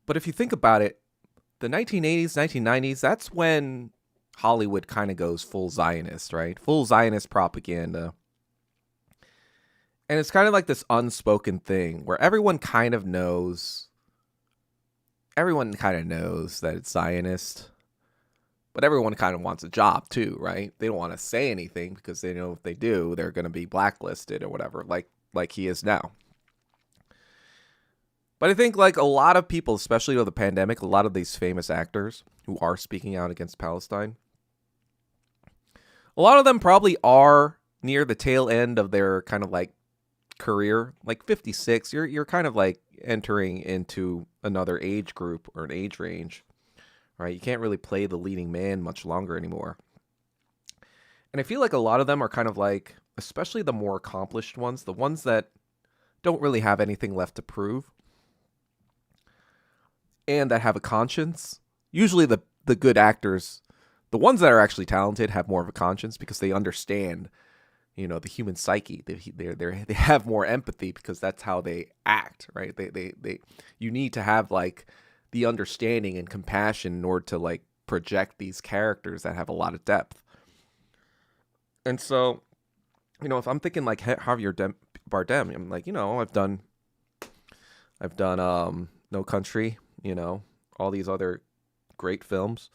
But if you think about it, the 1980s, 1990s, that's when Hollywood kind of goes full Zionist, right? Full Zionist propaganda. And it's kind of like this unspoken thing where everyone kind of knows that it's Zionist. But everyone kind of wants a job too, right? They don't want to say anything because they know if they do, they're going to be blacklisted or whatever, like he is now. But I think like a lot of people, especially with the pandemic, a lot of these famous actors who are speaking out against Palestine, a lot of them probably are near the tail end of their kind of like career. Like 56, you're kind of like entering into another age group or an age range, right? You can't really play the leading man much longer anymore. And I feel like a lot of them are kind of like, especially the more accomplished ones, the ones that don't really have anything left to prove and that have a conscience. Usually the good actors, the ones that are actually talented, have more of a conscience because they understand, the human psyche. They have more empathy because that's how they act, right? You need to have like the understanding and compassion in order to like project these characters that have a lot of depth. And so, if I'm thinking like Javier Bardem, I'm like, I've done No Country, all these other great films.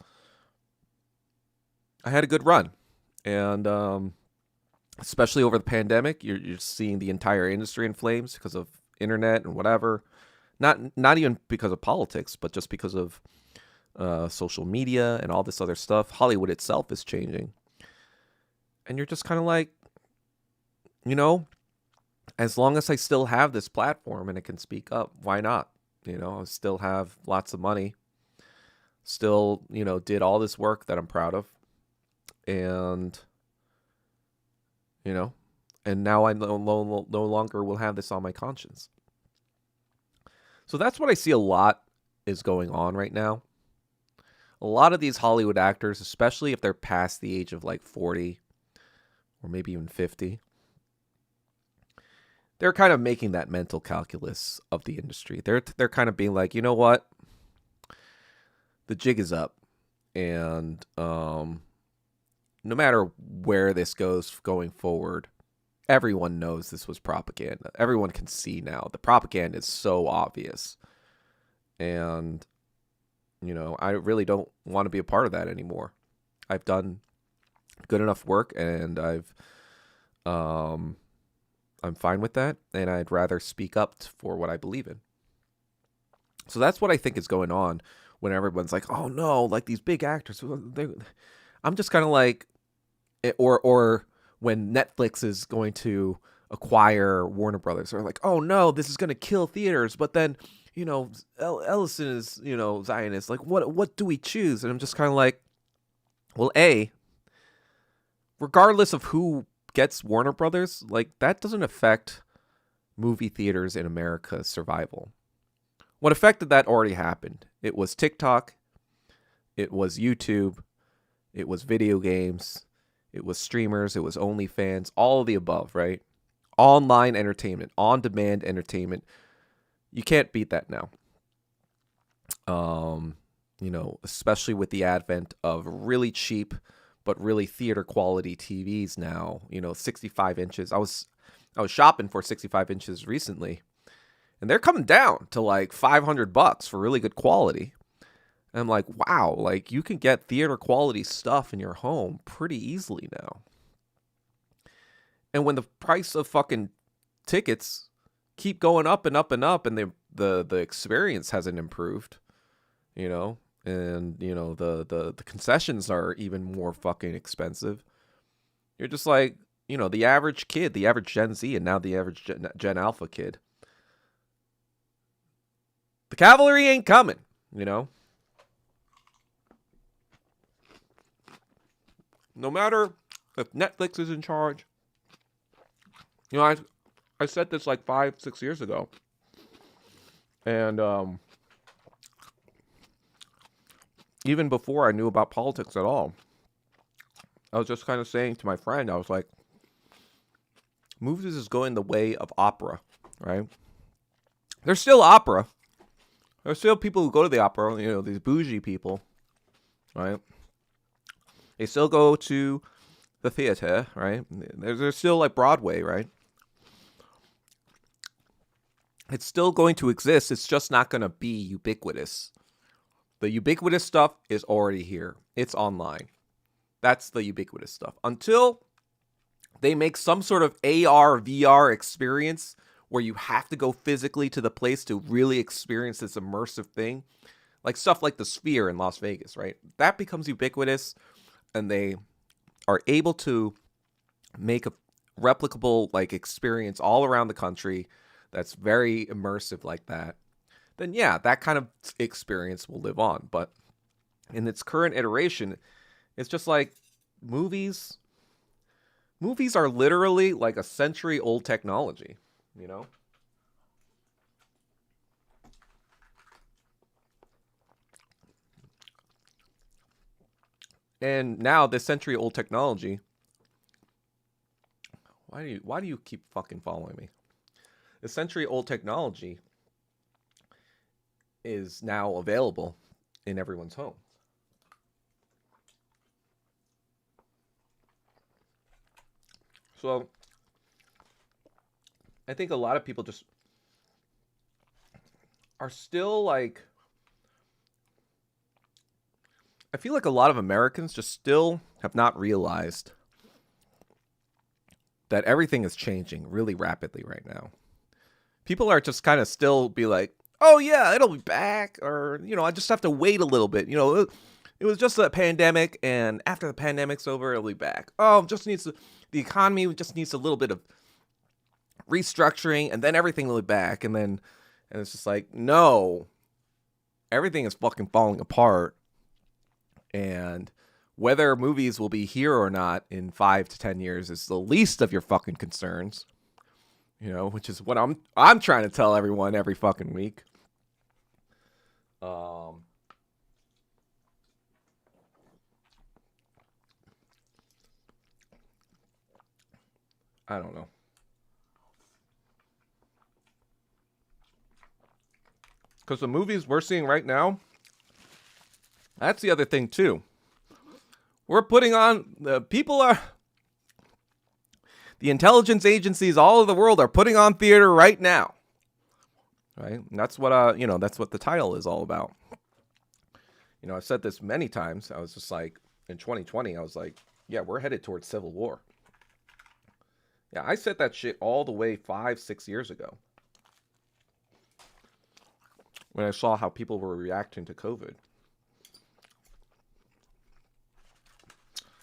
I had a good run. And especially over the pandemic, you're seeing the entire industry in flames because of internet and whatever. Not even because of politics, but just because of social media and all this other stuff. Hollywood itself is changing. And you're just kind of like, you know, as long as I still have this platform and it can speak up, why not? I still have lots of money, still, did all this work that I'm proud of. And, you know, and now I no longer will have this on my conscience. So that's what I see a lot is going on right now. A lot of these Hollywood actors, especially if they're past the age of like 40 or maybe even 50, they're kind of making that mental calculus of the industry. They're kind of being like, you know what? The jig is up. And no matter where this goes going forward, everyone knows this was propaganda. Everyone can see now. The propaganda is so obvious. And, I really don't want to be a part of that anymore. I've done good enough work, and I'm fine with that, and I'd rather speak up for what I believe in. So that's what I think is going on when everyone's like, oh no, like these big actors. I'm just kind of like, or when Netflix is going to acquire Warner Brothers, they're like, oh no, this is going to kill theaters. But then, Ellison is, Zionist. Like, what do we choose? And I'm just kind of like, well, regardless of who gets Warner Brothers, like that doesn't affect movie theaters in America's survival. What affected that already happened. It was TikTok, it was YouTube, it was video games, it was streamers, it was OnlyFans, all of the above, right? Online entertainment, on-demand entertainment. You can't beat that now. Especially with the advent of really cheap but really theater quality TVs now, 65 inches. I was shopping for 65 inches recently, and they're coming down to like $500 for really good quality. And I'm like, wow, like you can get theater quality stuff in your home pretty easily now. And when the price of fucking tickets keep going up and up and up, and the experience hasn't improved, and the concessions are even more fucking expensive. You're just like, the average kid, the average Gen Z, and now the average Gen Alpha kid. The cavalry ain't coming, No matter if Netflix is in charge. I said this like 5-6 years ago. And even before I knew about politics at all, I was just kind of saying to my friend, I was like, movies is going the way of opera, right? There's still opera. There's still people who go to the opera, these bougie people, right? They still go to the theater, right? There's still like Broadway, right? It's still going to exist. It's just not going to be ubiquitous. The ubiquitous stuff is already here. It's online. That's the ubiquitous stuff. Until they make some sort of AR, VR experience where you have to go physically to the place to really experience this immersive thing. Like stuff like the Sphere in Las Vegas, right? That becomes ubiquitous, and they are able to make a replicable like experience all around the country that's very immersive like that, then yeah, that kind of experience will live on. But in its current iteration, it's just like movies are literally like a century-old technology, And now this century-old technology, why do you keep fucking following me? The century-old technology is now available in everyone's home. So I think a lot of people just are still like, I feel like a lot of Americans just still have not realized that everything is changing really rapidly right now. People are just kind of still be like, oh yeah, it'll be back, or I just have to wait a little bit. It was just a pandemic, and after the pandemic's over, it'll be back. Oh, the economy just needs a little bit of restructuring, and then everything will be back. And it's just like, no, everything is fucking falling apart. And whether movies will be here or not in 5 to 10 years is the least of your fucking concerns. Which is what I'm trying to tell everyone every fucking week. I don't know. Because the movies we're seeing right now, that's the other thing too. We're putting on, the intelligence agencies all over the world are putting on theater right now. Right? And that's what that's what the title is all about. I've said this many times. I was just like, in 2020, I was like, yeah, we're headed towards civil war. Yeah, I said that shit all the way 5-6 years ago, when I saw how people were reacting to COVID.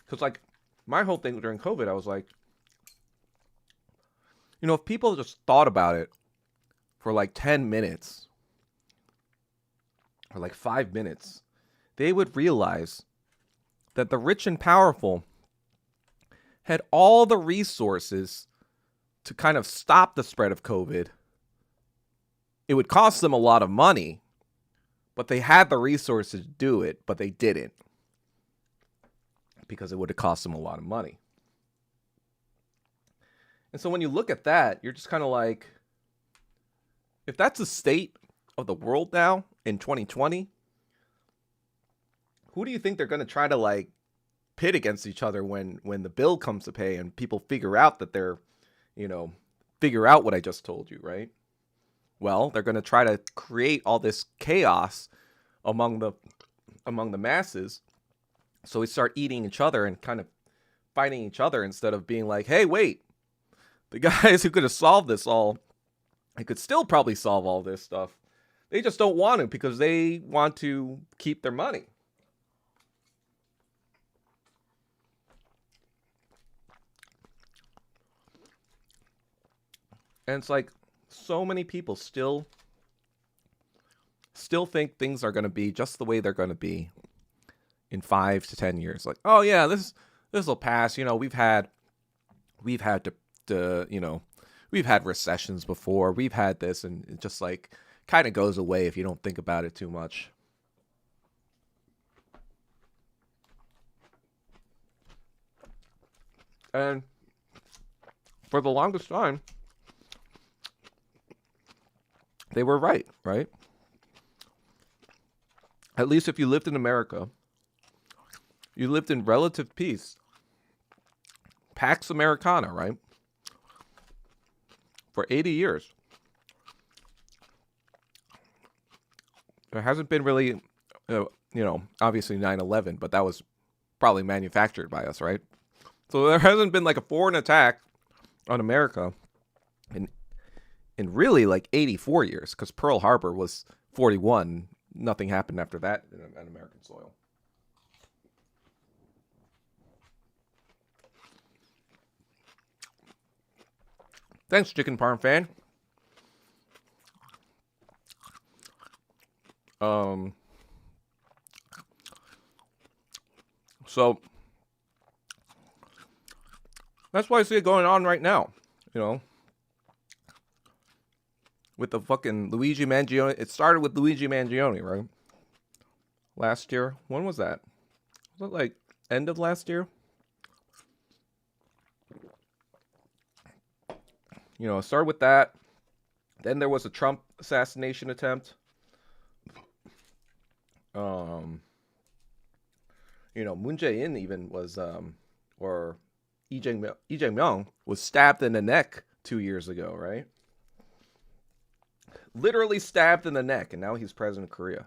Because, like, my whole thing during COVID, I was like, if people just thought about it for like 10 minutes or like 5 minutes, they would realize that the rich and powerful had all the resources to kind of stop the spread of COVID. It would cost them a lot of money, but they had the resources to do it, but they didn't, because it would have cost them a lot of money. And so when you look at that, you're just kind of like, if that's the state of the world now in 2020, who do you think they're going to try to like pit against each other when the bill comes to pay and people figure out that they're, figure out what I just told you, right? Well, they're going to try to create all this chaos among the masses. So we start eating each other and kind of fighting each other, instead of being like, hey, wait, the guys who could have solved this all, they could still probably solve all this stuff. They just don't want to, because they want to keep their money. And it's like, so many people still think things are going to be just the way they're going to be in 5 to 10 years. Like, oh yeah, this will pass. We've had we've had recessions before. We've had this, and it just like kind of goes away if you don't think about it too much. And for the longest time, they were right? At least if you lived in America, you lived in relative peace. Pax Americana, right? For 80 years. There hasn't been really, obviously 9/11, but that was probably manufactured by us, right? So there hasn't been like a foreign attack on America in really like 84 years, because Pearl Harbor was 41. Nothing happened after that on American soil. Thanks, Chicken Parm fan. So that's why I see it going on right now, with the fucking Luigi Mangione. It started with Luigi Mangione, right? Last year. When was that? Was it like end of last year? It started with that. Then there was a Trump assassination attempt. Moon Jae-in even was, or Lee Jae-myung was stabbed in the neck 2 years ago, right? Literally stabbed in the neck, and now he's president of Korea.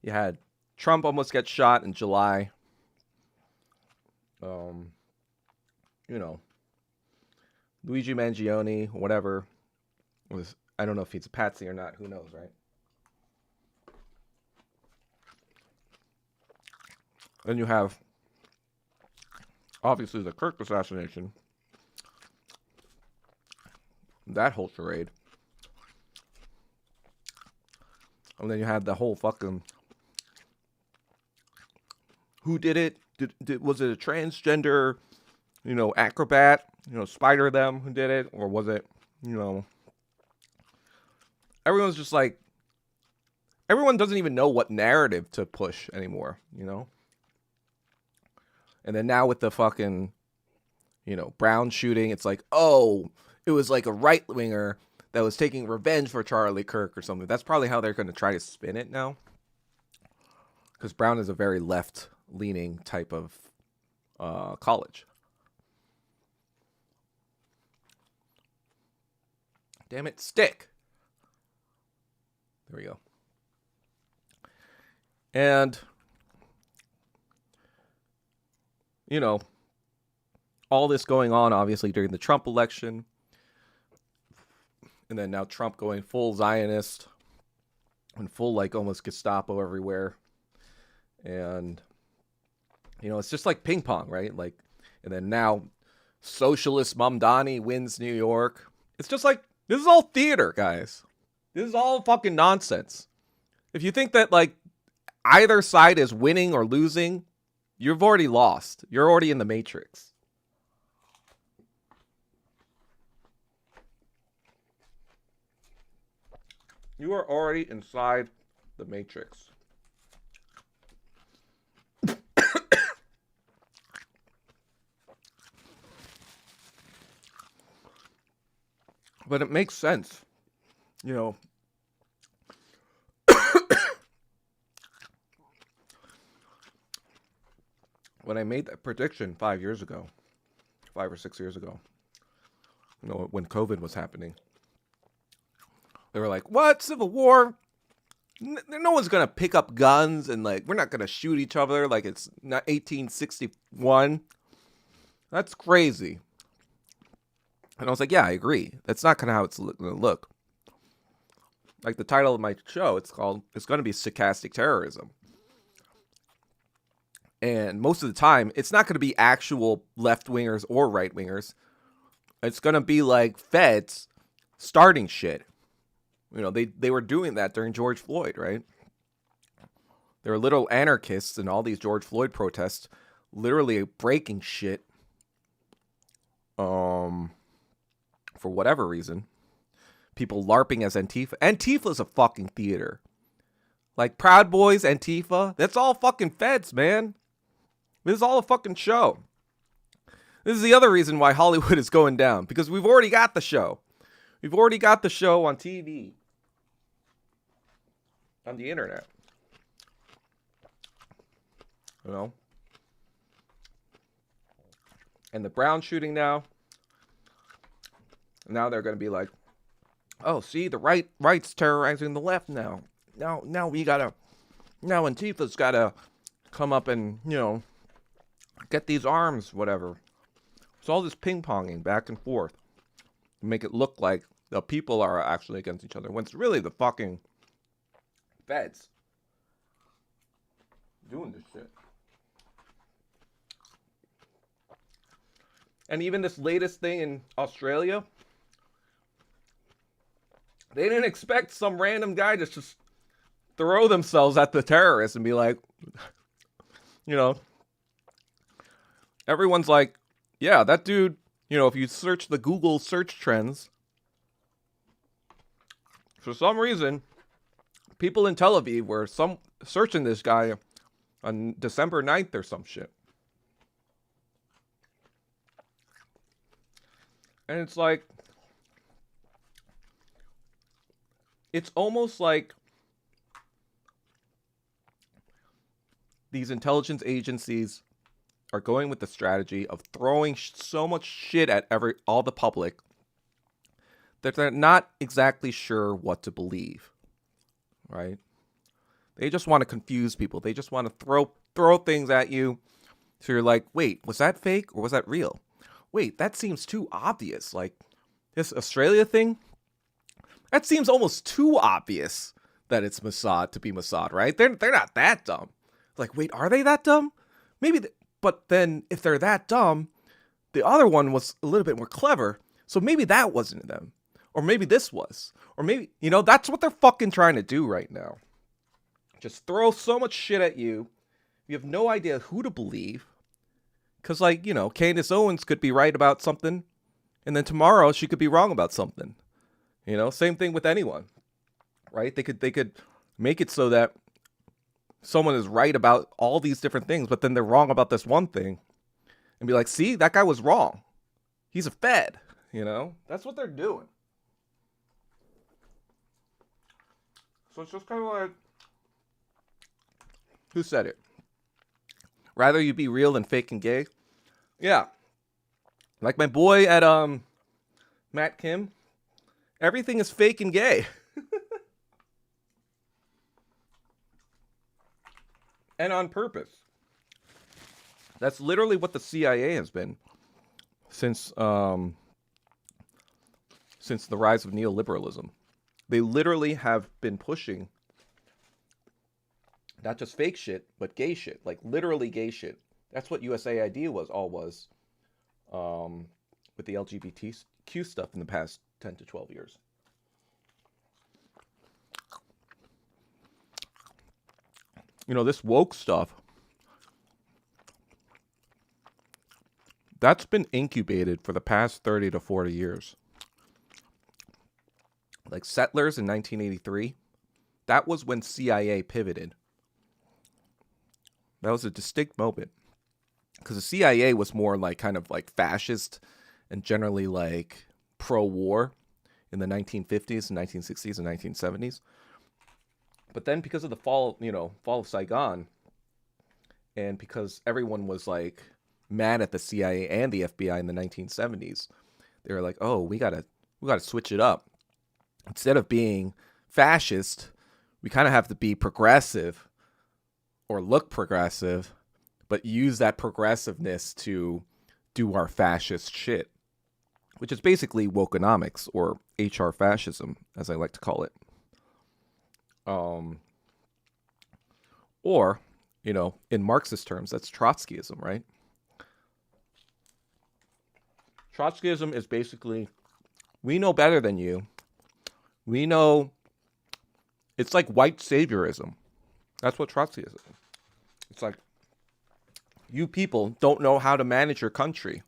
You had Trump almost get shot in July. Luigi Mangione, whatever, I don't know if he's a patsy or not. Who knows, right? Then you have, obviously, the Kirk assassination. That whole charade. And then you had the whole fucking... Who did it? Was it a transgender, acrobat, spider them who did it? Or was it, everyone's just like, everyone doesn't even know what narrative to push anymore, And then now with the fucking, Brown shooting, it's like, oh, it was like a right-winger that was taking revenge for Charlie Kirk or something. That's probably how they're going to try to spin it now. Because Brown is a very left-leaning type of college. Damn it, stick. There we go. And, all this going on, obviously, during the Trump election. And then now Trump going full Zionist and full, almost Gestapo everywhere. And, it's just like ping pong, right? And then now socialist Mamdani wins New York. It's just like, this is all theater, guys. This is all fucking nonsense. If you think that, either side is winning or losing, you've already lost. You're already in the Matrix. You are already inside the Matrix. But it makes sense. When I made that prediction 5 years ago, 5 or 6 years ago, when COVID was happening, they were like, what? Civil War? No one's going to pick up guns and we're not going to shoot each other like it's not 1861. That's crazy. And I was like, yeah, I agree. That's not kind of how it's going to look. Like the title of my show, it's going to be Stochastic Terrorism. And most of the time, it's not going to be actual left-wingers or right-wingers. It's going to be like feds starting shit. They were doing that during George Floyd, right? There were little anarchists in all these George Floyd protests literally breaking shit for whatever reason. People LARPing as Antifa. Antifa's a fucking theater. Proud Boys, Antifa, that's all fucking feds, man. This is all a fucking show. This is the other reason why Hollywood is going down. Because we've already got the show. We've already got the show on TV. On the internet. And the Brown shooting now. Now they're going to be like, oh, see, the right's terrorizing the left now. Now we got to, now Antifa's got to come up and, get these arms, whatever. It's all this ping-ponging back and forth to make it look like the people are actually against each other, when it's really the fucking feds doing this shit. And even this latest thing in Australia, they didn't expect some random guy to just throw themselves at the terrorists and be like, everyone's like, yeah, that dude, if you search the Google search trends, for some reason, people in Tel Aviv were searching this guy on December 9th or some shit. And it's like, it's almost like these intelligence agencies are going with the strategy of throwing so much shit at all the public that they're not exactly sure what to believe, right? They just want to confuse people. They just want to throw things at you. So you're like, wait, was that fake or was that real? Wait, that seems too obvious. Like this Australia thing, that seems almost too obvious that it's Mossad to be Mossad, right? They're not that dumb. Like, wait, are they that dumb? But then if they're that dumb, the other one was a little bit more clever. So maybe that wasn't them. Or maybe this was. Or maybe, that's what they're fucking trying to do right now. Just throw so much shit at you. You have no idea who to believe. Because, Candace Owens could be right about something, and then tomorrow she could be wrong about something. Same thing with anyone, right? They could make it so that someone is right about all these different things, but then they're wrong about this one thing, and be like, see, that guy was wrong. He's a Fed, That's what they're doing. So it's just kind of like, who said it? Rather you be real than fake and gay? Yeah. Like my boy at Matt Kim, everything is fake and gay. And on purpose. That's literally what the CIA has been since the rise of neoliberalism. They literally have been pushing not just fake shit, but gay shit. Like literally gay shit. That's what USAID was with the LGBTQ stuff in the past 10 to 12 years. This woke stuff, that's been incubated for the past 30 to 40 years. Like Settlers in 1983, that was when CIA pivoted. That was a distinct moment. Because the CIA was more like kind of like fascist and generally like pro-war in the 1950s and 1960s and 1970s. But then because of the fall of Saigon, and because everyone was like mad at the CIA and the FBI in the 1970s, they were like, oh, we gotta switch it up. Instead of being fascist, we kind of have to be progressive or look progressive, but use that progressiveness to do our fascist shit, which is basically wokenomics or HR fascism, as I like to call it. Or, in Marxist terms, that's Trotskyism, right? Trotskyism is basically, we know better than you. We know, it's like white saviorism. That's what Trotskyism is. It's like, you people don't know how to manage your country.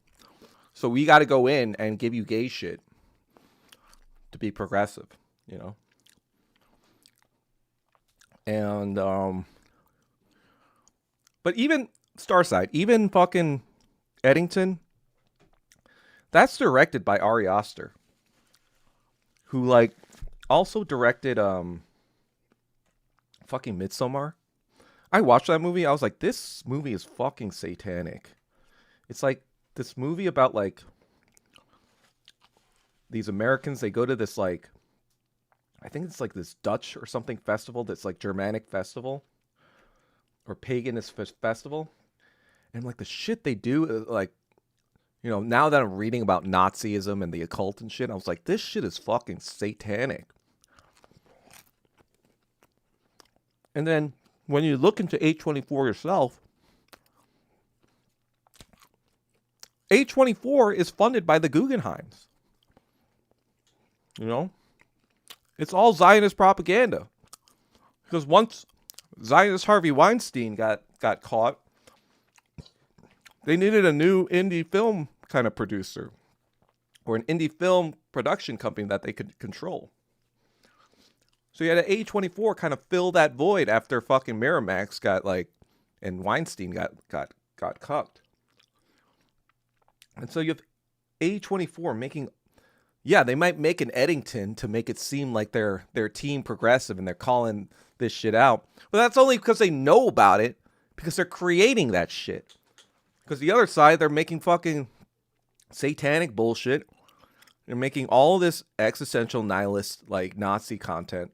So we got to go in and give you gay shit to be progressive, And, but even Starside, even fucking Eddington, that's directed by Ari Aster, who like also directed fucking Midsommar. I watched that movie. I was like, this movie is fucking satanic. It's like this movie about like these Americans. They go to this like, I think it's like this Dutch or something festival that's like Germanic festival or paganist festival. And like the shit they do, like, now that I'm reading about Nazism and the occult and shit, I was like, this shit is fucking satanic. And then when you look into A24 yourself, A24 is funded by the Guggenheims. It's all Zionist propaganda. Because once Zionist Harvey Weinstein got caught, they needed a new indie film kind of producer or an indie film production company that they could control. So you had an A24 kind of fill that void after fucking Miramax got like, and Weinstein got cucked. And so you have A24 making, yeah, they might make an Eddington to make it seem like they're team progressive and they're calling this shit out. But that's only because they know about it, because they're creating that shit. Because the other side, they're making fucking satanic bullshit. They're making all this existential nihilist, like Nazi content,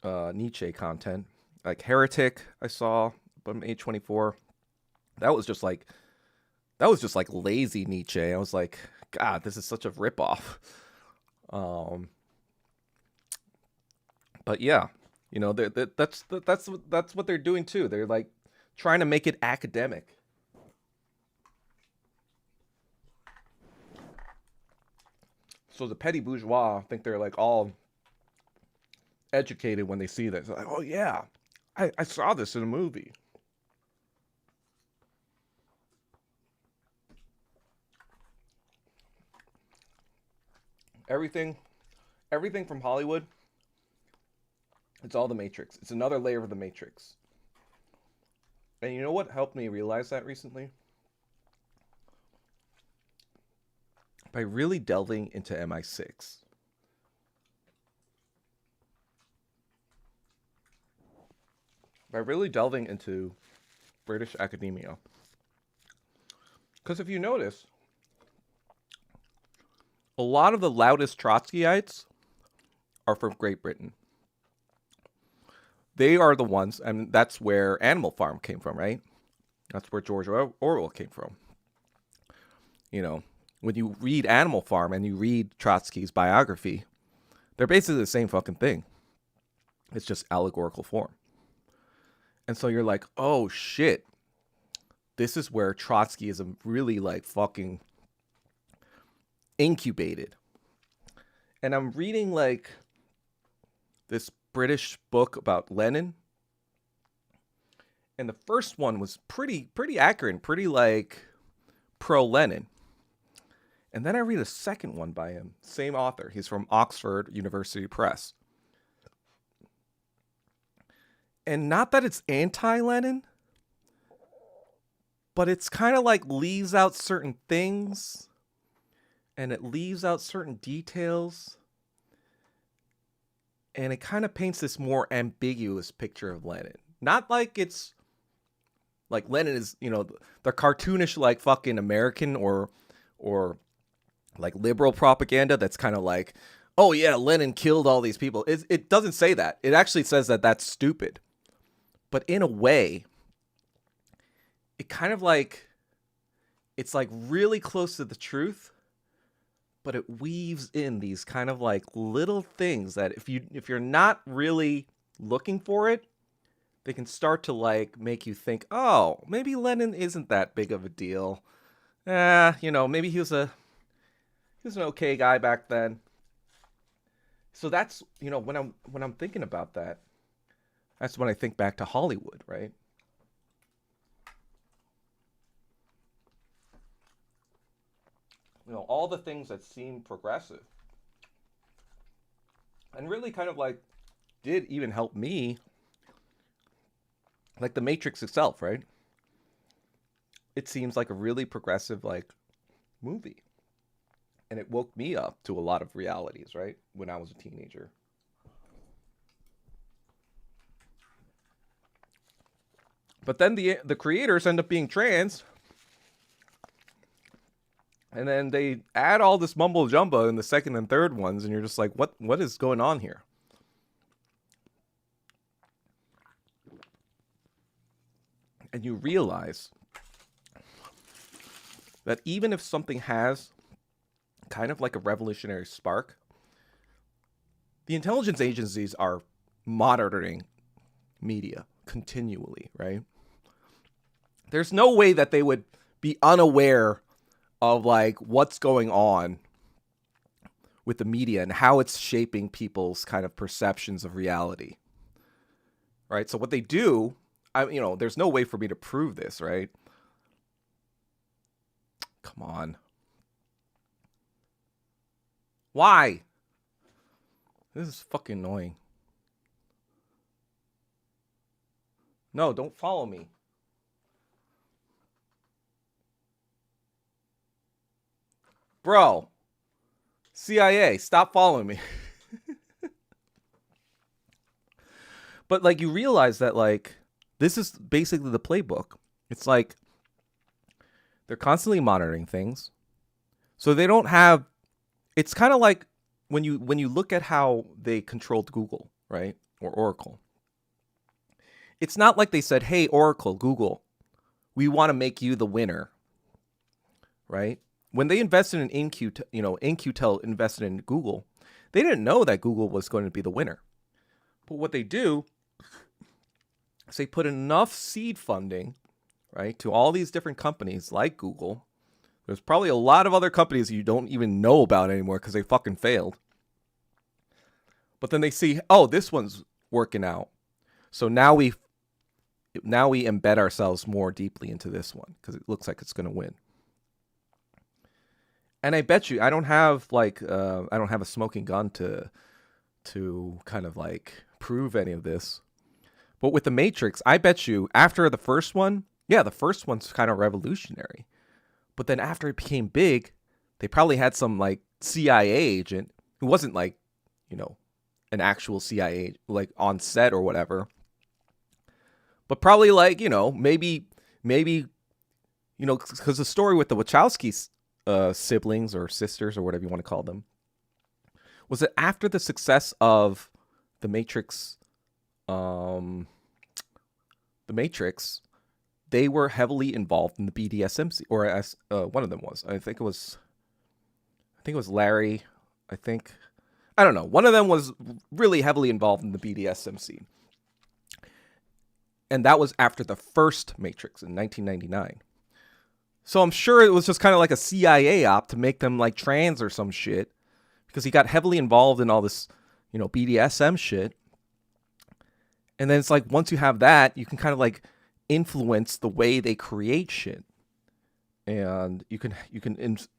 Nietzsche content, like Heretic. I saw from A24. That was just like lazy Nietzsche. I was like, God, this is such a ripoff. But yeah, that's what they're doing too. They're like trying to make it academic. So the petty bourgeois think they're like all educated when they see this. They're like, oh yeah, I saw this in a movie. Everything from Hollywood, it's all the Matrix. It's another layer of the Matrix. And you know what helped me realize that recently? By really delving into MI6. By really delving into British academia. Because if you notice, a lot of the loudest Trotskyites are from Great Britain. They are the ones, and that's where Animal Farm came from, right? That's where George Orwell came from. You know, when you read Animal Farm and you read Trotsky's biography, they're basically the same fucking thing. It's just allegorical form. And so you're like, oh shit, this is where Trotskyism really like fucking incubated. And I'm reading like this British book about Lenin. And the first one was pretty accurate and pretty like pro-Lenin. And then I read a second one by him, same author. He's from Oxford University Press. And not that it's anti-Lenin, but it's kind of like leaves out certain things and it leaves out certain details. And it kind of paints this more ambiguous picture of Lenin. Not like it's like Lenin is, you know, the cartoonish like fucking American or like liberal propaganda that's kind of like, oh yeah, Lenin killed all these people. It doesn't say that. It actually says that that's stupid. But in a way, it kind of like, it's like really close to the truth, but it weaves in these kind of like little things that if you're not really looking for it, they can start to like make you think, oh, maybe Lenin isn't that big of a deal. You know, maybe he was an okay guy back then. So that's, you know, when I'm thinking about that, that's when I think back to Hollywood, right? You know, all the things that seem progressive and really kind of like did even help me, like the Matrix itself, right? It seems like a really progressive like movie. And it woke me up to a lot of realities, right? When I was a teenager. But then the creators end up being trans. And then they add all this mumbo jumbo in the second and third ones, and you're just like, what is going on here? And you realize that even if something has kind of like a revolutionary spark, the intelligence agencies are monitoring media continually, right? There's no way that they would be unaware of like what's going on with the media and how it's shaping people's kind of perceptions of reality, right? So what they do, there's no way for me to prove this, right? Come on. Why? This is fucking annoying. No, don't follow me. Bro, CIA, stop following me. But like you realize that like this is basically the playbook. It's like they're constantly monitoring things. So they don't have, it's kind of like when you look at how they controlled Google, right? Or Oracle. It's not like they said, "Hey Oracle, Google, we want to make you the winner." Right? When they invested in In-Q-Tel invested in Google, they didn't know that Google was going to be the winner. But what they do So they put enough seed funding, right, to all these different companies like Google. There's probably a lot of other companies you don't even know about anymore because they fucking failed. But then they see, oh, this one's working out. So now we embed ourselves more deeply into this one because it looks like it's going to win. And I bet you I don't have a smoking gun to kind of like prove any of this. But with the Matrix, I bet you after the first one, yeah, the first one's kind of revolutionary. But then after it became big, they probably had some like CIA agent who wasn't like, an actual CIA like on set or whatever. But probably like, maybe, because the story with the Wachowski siblings or sisters or whatever you want to call them was that after the success of the Matrix, they were heavily involved in the BDSM scene, or as one of them was. I think it was Larry. I don't know. One of them was really heavily involved in the BDSM scene, and that was after the first Matrix in 1999. So I'm sure it was just kind of like a CIA op to make them like trans or some shit, because he got heavily involved in all this, BDSM shit. And then it's like once you have that, you can kind of like influence the way they create shit, and you can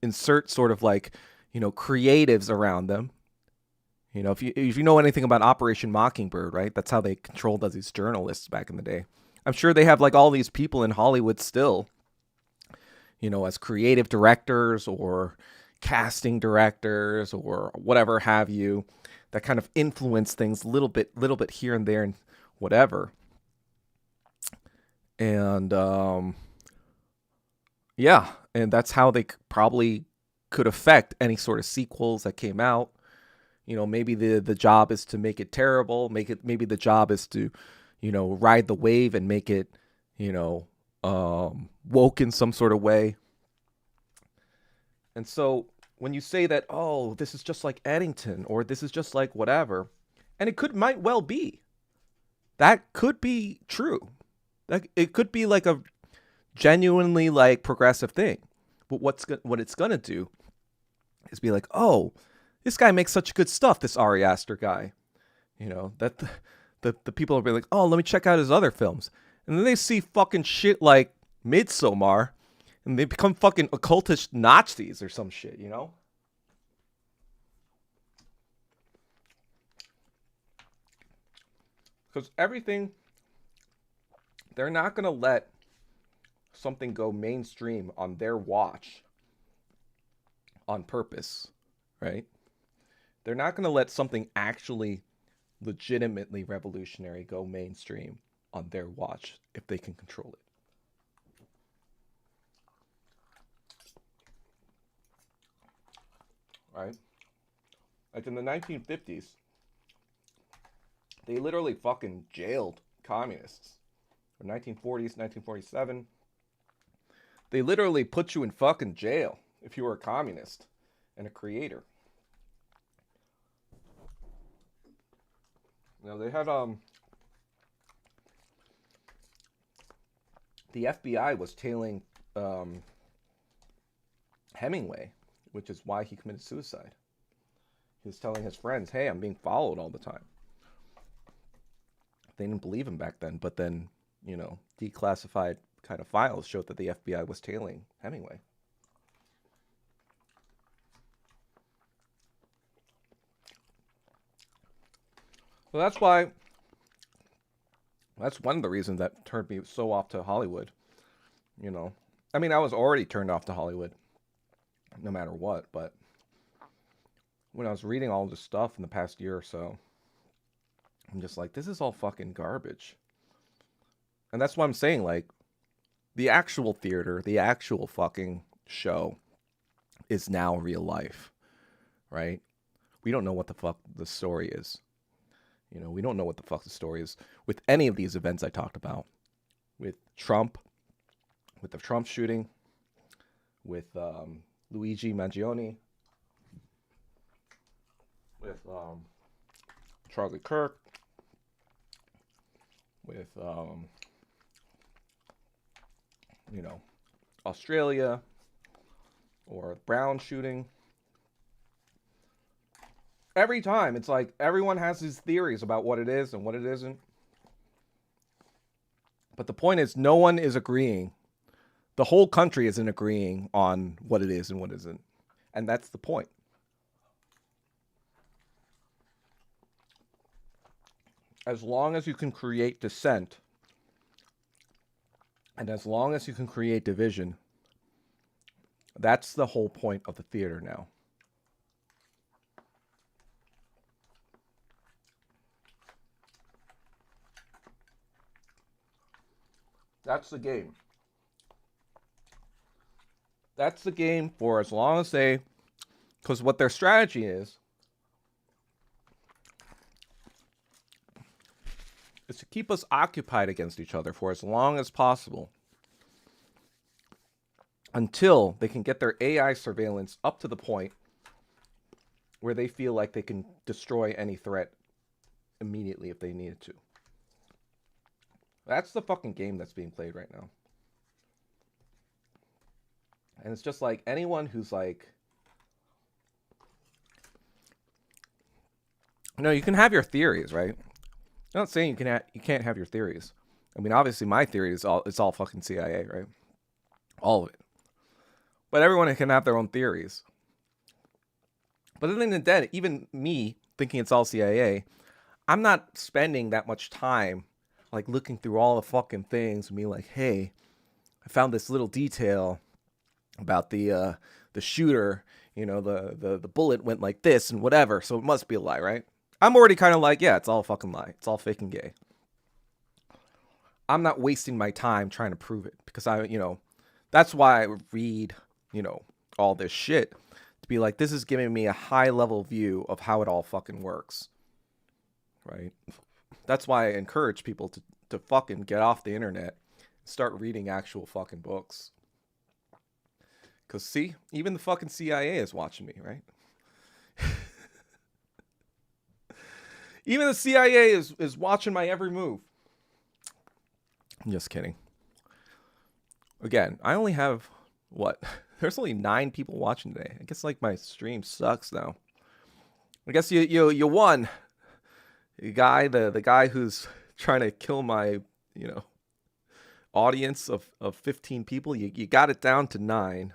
insert sort of like creatives around them. If you know anything about Operation Mockingbird, right? That's how they controlled all these journalists back in the day. I'm sure they have like all these people in Hollywood still, as creative directors or casting directors or whatever have you, that kind of influence things a little bit here and there and whatever. And yeah, and that's how they probably could affect any sort of sequels that came out. Maybe the job is to make it terrible. Maybe the job is to, ride the wave and make it, woke in some sort of way. And so when you say that, oh, this is just like Eddington, or this is just like whatever, and might well be. That could be true. It could be like a genuinely like progressive thing. But what it's gonna do is be like, oh, this guy makes such good stuff, this Ari Aster guy. That the people will be like, oh, let me check out his other films. And then they see fucking shit like Midsommar, and they become fucking occultist Nazis or some shit, Because everything, they're not going to let something go mainstream on their watch on purpose, right? They're not going to let something actually legitimately revolutionary go mainstream on their watch if they can control it. Right? Like in the 1950s, they literally fucking jailed communists. Or 1940s, 1947. They literally put you in fucking jail if you were a communist and a creator. They had the FBI was tailing Hemingway, which is why he committed suicide. He was telling his friends, hey, I'm being followed all the time. They didn't believe him back then, but then, declassified kind of files showed that the FBI was tailing Hemingway. So that's one of the reasons that turned me so off to Hollywood. I mean, I was already turned off to Hollywood no matter what, but when I was reading all this stuff in the past year or so, I'm just like, this is all fucking garbage. And that's why I'm saying, like, the actual theater, the actual fucking show is now real life, right? We don't know what the fuck the story is. We don't know what the fuck the story is with any of these events I talked about. With Trump, with the Trump shooting, with Luigi Mangione, with Charlie Kirk, with, Australia or Brown shooting. Every time, it's like everyone has these theories about what it is and what it isn't. But the point is, no one is agreeing. The whole country isn't agreeing on what it is and what isn't. And that's the point. As long as you can create dissent, and as long as you can create division, that's the whole point of the theater now. That's the game. That's the game for as long as they, because what their strategy is to keep us occupied against each other for as long as possible until they can get their AI surveillance up to the point where they feel like they can destroy any threat immediately if they needed to. That's the fucking game that's being played right now. And it's just like anyone who's like, you can have your theories, right? I'm not saying you can't have your theories. I mean, obviously my theory is it's all fucking CIA, right? All of it. But everyone can have their own theories. But then in the end, even me thinking it's all CIA, I'm not spending that much time like looking through all the fucking things and being like, hey, I found this little detail about the shooter, the bullet went like this and whatever, so it must be a lie, right? I'm already kind of like, yeah, it's all a fucking lie. It's all fake and gay. I'm not wasting my time trying to prove it because that's why I read, all this shit to be like, this is giving me a high level view of how it all fucking works, right? That's why I encourage people to fucking get off the internet and start reading actual fucking books. Because, see, even the fucking CIA is watching me, right? Even the CIA is watching my every move. I'm just kidding. Again, I only have, there's only 9 people watching today. I guess, my stream sucks now. I guess you won. The guy who's trying to kill my, audience of 15 people, you got it down to 9.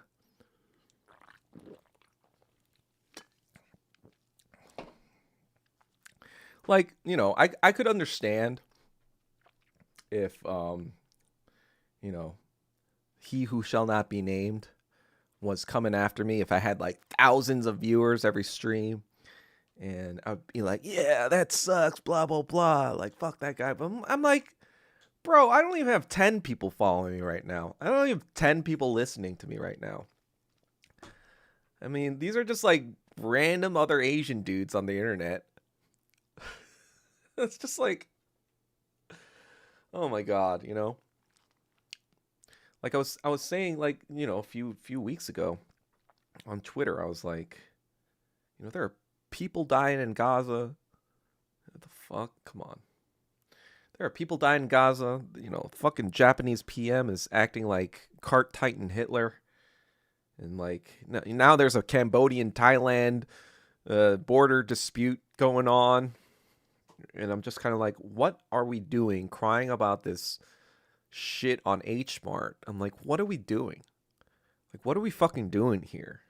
I could understand if, he who shall not be named was coming after me, if I had thousands of viewers every stream. And I'd be like, yeah, that sucks, blah, blah, blah. Fuck that guy. But I'm like, bro, I don't even have 10 people following me right now. I don't even have 10 people listening to me right now. I mean, these are just random other Asian dudes on the internet. It's just oh my God, I was saying a few weeks ago on Twitter, I was like, there are people dying in Gaza. What the fuck? Come on. There are people dying in Gaza. Fucking Japanese PM is acting like cart titan Hitler. And now there's a Cambodian-Thailand border dispute going on. And I'm just kind of like, what are we doing crying about this shit on H-Mart? I'm like, what are we doing? What are we fucking doing here?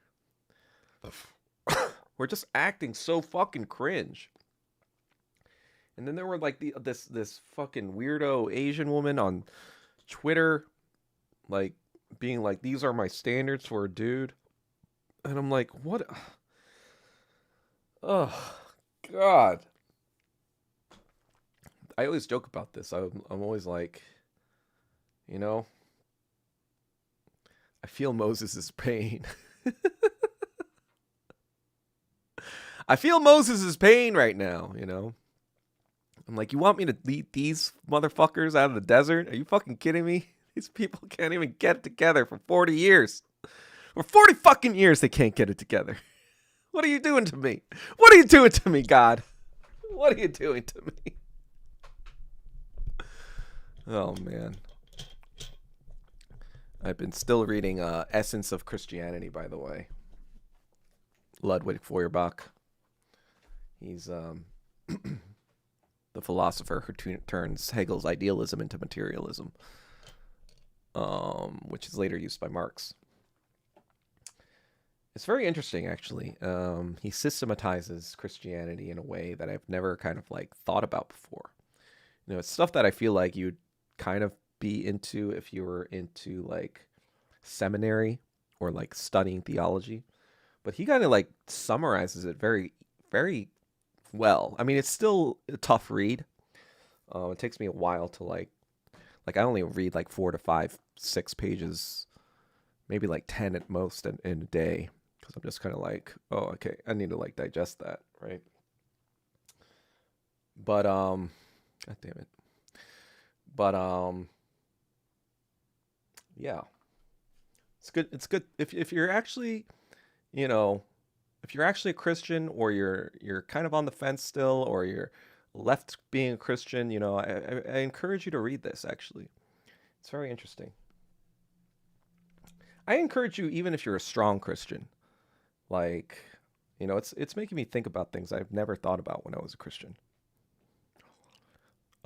We're just acting so fucking cringe. And then there were this fucking weirdo Asian woman on Twitter, being like, these are my standards for a dude. And I'm like, what? Oh, God. I always joke about this. I'm always like, I feel Moses' pain. I feel Moses' pain right now, I'm like, you want me to lead these motherfuckers out of the desert? Are you fucking kidding me? These people can't even get it together for 40 years. For 40 fucking years, they can't get it together. What are you doing to me? What are you doing to me, God? What are you doing to me? Oh man, I've been still reading Essence of Christianity, by the way. Ludwig Feuerbach. He's the philosopher who turns Hegel's idealism into materialism, which is later used by Marx. It's very interesting, actually. He systematizes Christianity in a way that I've never kind of like thought about before. You know, it's stuff that I feel like you'd kind of be into if you were into like seminary or like studying theology. But he kind of like summarizes it very, very well. I mean, it's still a tough read. It takes me a while to like I only read like 4 to 5, 6 pages, maybe like 10 at most in a day, because I'm just kind of like, oh, okay, I need to like digest that, right? But God damn it. But yeah, it's good. It's good if you're actually, you know, if you're actually a Christian, or you're kind of on the fence still, or you're left being a Christian, you know, I encourage you to read this. Actually, it's very interesting. I encourage you, even if you're a strong Christian, like, you know, it's making me think about things I've never thought about when I was a Christian.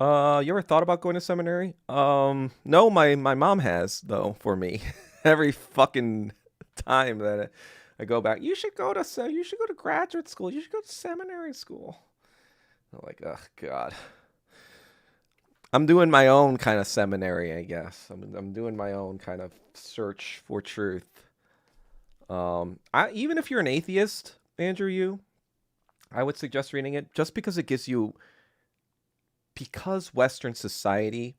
You ever thought about going to seminary? No, my mom has though for me. Every fucking time that I go back, you should go to graduate school. You should go to seminary school. I'm like, oh God. I'm doing my own kind of seminary, I guess. I'm doing my own kind of search for truth. I even if you're an atheist, Andrew, I would suggest reading it just because it gives you, because Western society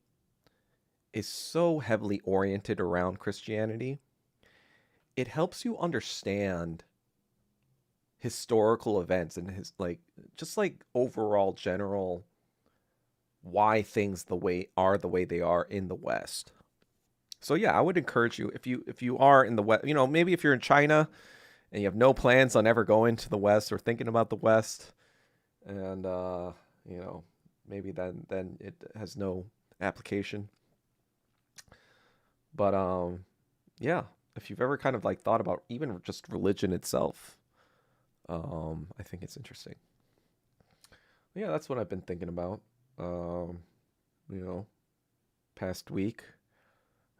is so heavily oriented around Christianity, it helps you understand historical events and his like just like overall general why things the way they are in the West. So yeah, I would encourage you, if you are in the West, you know, maybe if you're in China and you have no plans on ever going to the West or thinking about the West, and you know, maybe then it has no application. But yeah, if you've ever kind of like thought about even just religion itself, I think it's interesting. Yeah, that's what I've been thinking about. Um, you know, past week.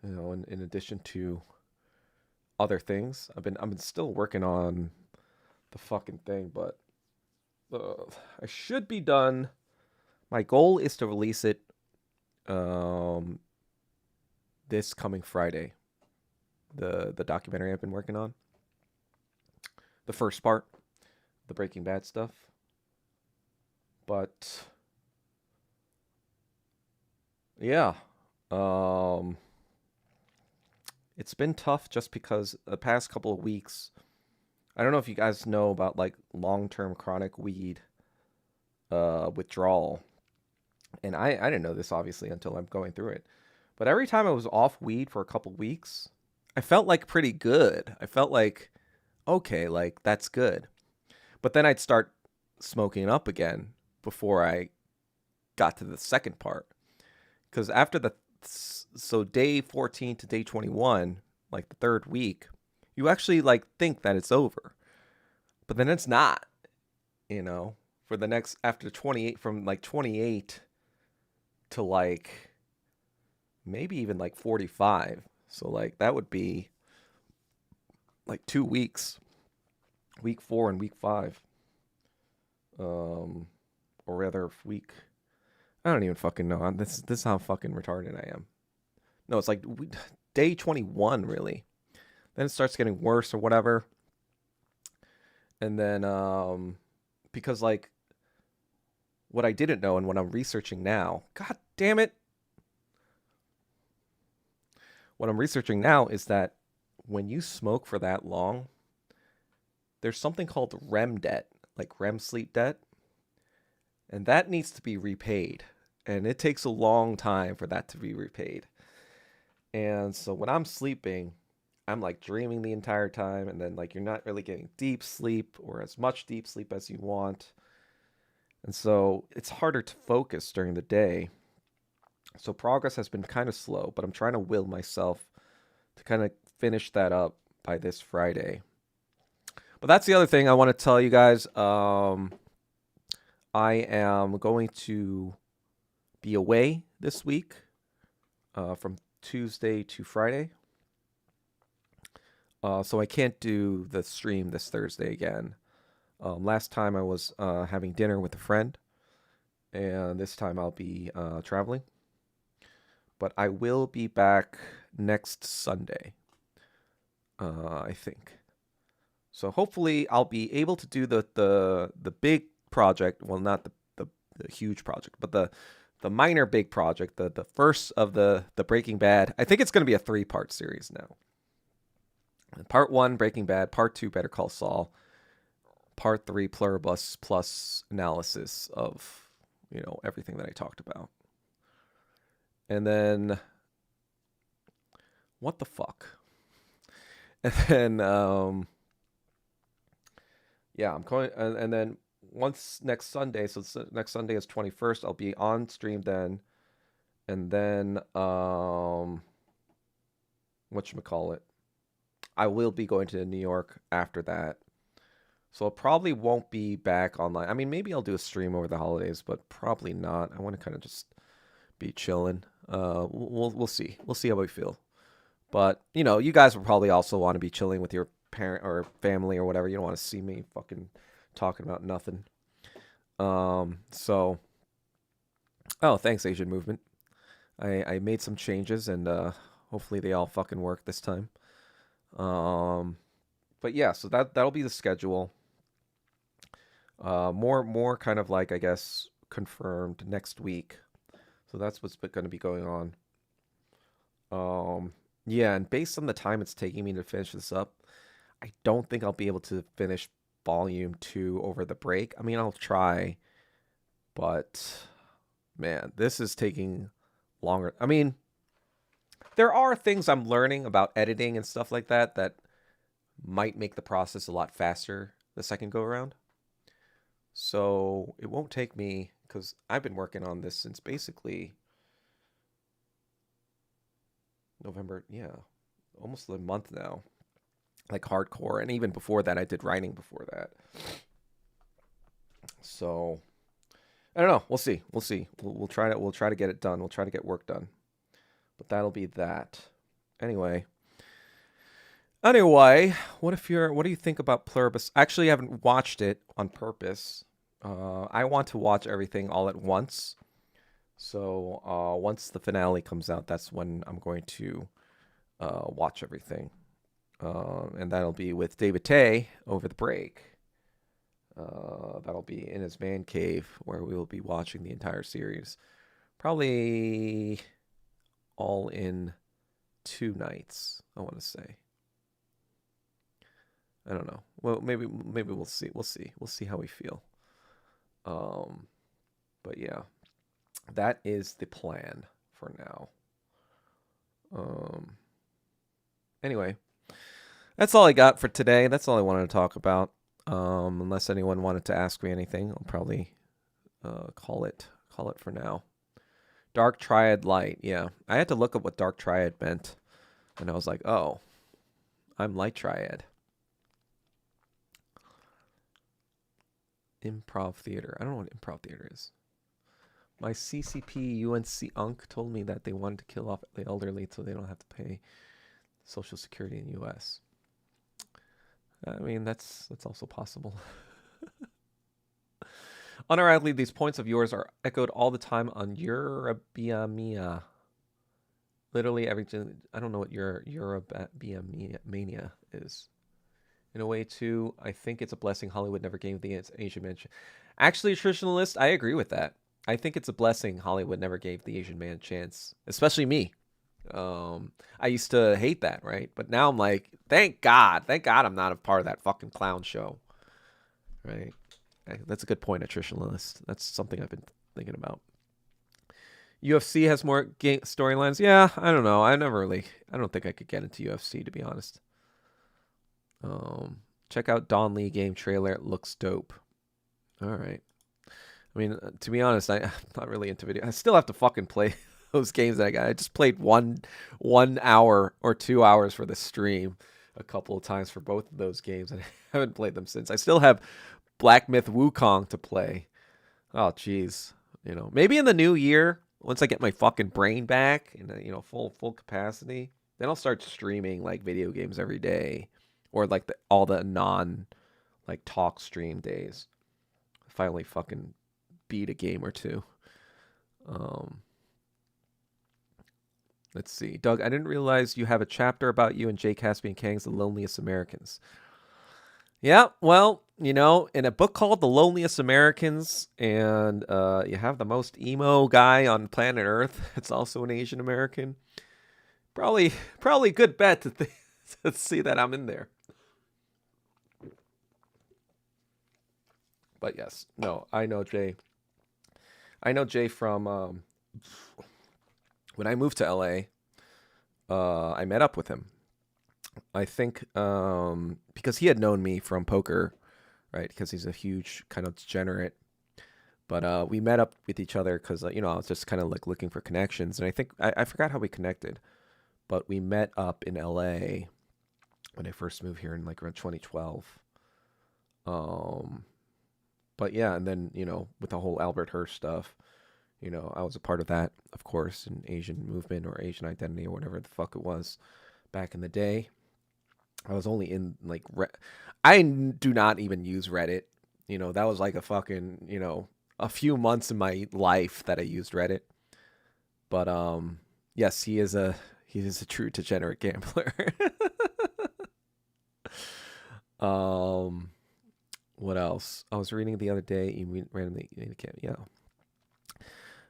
You know, in addition to other things, I've been still working on the fucking thing, but I should be done. My goal is to release it um, this coming Friday. The documentary I've been working on, the first part, the Breaking Bad stuff. But yeah, um, it's been tough just because the past couple of weeks. I don't know if you guys know about like long-term chronic weed withdrawal, and I didn't know this obviously until I'm going through it. But every time I was off weed for a couple weeks, I felt like pretty good. I felt like okay, like that's good. But then I'd start smoking up again before I got to the second part. Because after so day 14 to day 21, like the third week, you actually like think that it's over. But then it's not, you know, for the next, after 28, from like 28 to like maybe even like 45. So like that would be like 2 weeks, week 4 and week 5. Or rather I don't even fucking know. This is how fucking retarded I am. No, it's like day 21 really. Then it starts getting worse or whatever. And then because like what I didn't know and what I'm researching now, god damn it. What I'm researching now is that when you smoke for that long, there's something called REM debt, like REM sleep debt, and that needs to be repaid. And it takes a long time for that to be repaid. And so when I'm sleeping, I'm like dreaming the entire time, and then like you're not really getting deep sleep or as much deep sleep as you want. And so it's harder to focus during the day. So progress has been kind of slow, but I'm trying to will myself to kind of finish that up by this Friday. But that's the other thing I want to tell you guys. I am going to be away this week from Tuesday to Friday. So I can't do the stream this Thursday again. Last time I was having dinner with a friend, and this time I'll be traveling. But I will be back next Sunday, I think. So hopefully I'll be able to do the big project. Well, not the huge project, but the minor big project, the first of the Breaking Bad. I think it's going to be a 3-part series now. Part 1, Breaking Bad. Part 2, Better Call Saul. Part 3, Pluribus plus analysis of, everything that I talked about. And then, what the fuck? And then, yeah, I'm going, and then once next Sunday, so next Sunday is 21st, I'll be on stream then. And then, whatchamacallit, I will be going to New York after that. So I probably won't be back online. I mean, maybe I'll do a stream over the holidays, but probably not. I want to kind of just be chilling. We'll see. We'll see how we feel. But, you guys will probably also want to be chilling with your parent or family or whatever. You don't want to see me fucking talking about nothing. So, oh, thanks, Asian Movement. I made some changes, and hopefully they all fucking work this time. But yeah, so that'll be the schedule. More kind of like, I guess, confirmed next week. So that's what's going to be going on. Yeah, and based on the time it's taking me to finish this up, I don't think I'll be able to finish volume 2 over the break. I mean, I'll try, but man, this is taking longer. I mean, there are things I'm learning about editing and stuff like that that might make the process a lot faster the second go around. So it won't take me, because I've been working on this since basically November, yeah, almost a month now, like hardcore. And even before that, I did writing before that. So I don't know. We'll see. We'll try to get it done. We'll try to get work done. But that'll be that. Anyway, what do you think about Pluribus? Actually, I haven't watched it on purpose. I want to watch everything all at once. So once the finale comes out, that's when I'm going to watch everything. And that'll be with David Tay over the break. That'll be in his man cave where we will be watching the entire series. Probably all in 2 nights, I want to say. I don't know. Well, maybe we'll see. We'll see how we feel. But yeah, that is the plan for now. Anyway, that's all I got for today. That's all I wanted to talk about. Unless anyone wanted to ask me anything, I'll probably call it for now. Dark Triad Light. Yeah, I had to look up what Dark Triad meant, and I was like, oh, I'm Light Triad. Improv theater. I don't know what improv theater is. My CCP UNC UNC told me that they wanted to kill off the elderly so they don't have to pay Social Security in the U.S. I mean, that's also possible. Unironically, these points of yours are echoed all the time on Eurobiamia. Literally everything. I don't know what Eurobiamania is. In a way, too, I think it's a blessing Hollywood never gave the Asian man. Actually, traditionalist, I agree with that. I think it's a blessing Hollywood never gave the Asian man a chance, especially me. I used to hate that, right? But now I'm like, thank God I'm not a part of that fucking clown show, right? That's a good point, attritionalist. That's something I've been thinking about. UFC has more storylines. Yeah, I don't know. I don't think I could get into UFC, to be honest. Check out Don Lee game trailer. It looks dope. All right. I mean, to be honest, I'm not really into video. I still have to fucking play those games that I got. I just played 1 hour or 2 hours for the stream a couple of times for both of those games, and I haven't played them since. I still have Black Myth Wukong to play. Oh, jeez. Maybe in the new year, once I get my fucking brain back and full capacity, then I'll start streaming like video games every day, or like all the non like talk stream days. Finally, fucking beat a game or two. Let's see, Doug. I didn't realize you have a chapter about you and Jay Caspian Kang's The Loneliest Americans. Yeah, well, in a book called The Loneliest Americans, and you have the most emo guy on planet Earth. It's also an Asian American. Probably a good bet to see that I'm in there. But yes, no, I know Jay. I know Jay from when I moved to LA. I met up with him. I think because he had known me from poker, right? Because he's a huge kind of degenerate. But we met up with each other because I was just kind of like looking for connections, and I think I forgot how we connected, but we met up in LA when I first moved here in like around 2012. But yeah, and then with the whole Albert Hirsch stuff, I was a part of that, of course, in Asian movement or Asian identity or whatever the fuck it was back in the day. I was only in like I do not even use Reddit. That was like a fucking, a few months in my life that I used Reddit. But yes, he is a true degenerate gambler. What else? I was reading the other day. You randomly made a cameo. Yeah.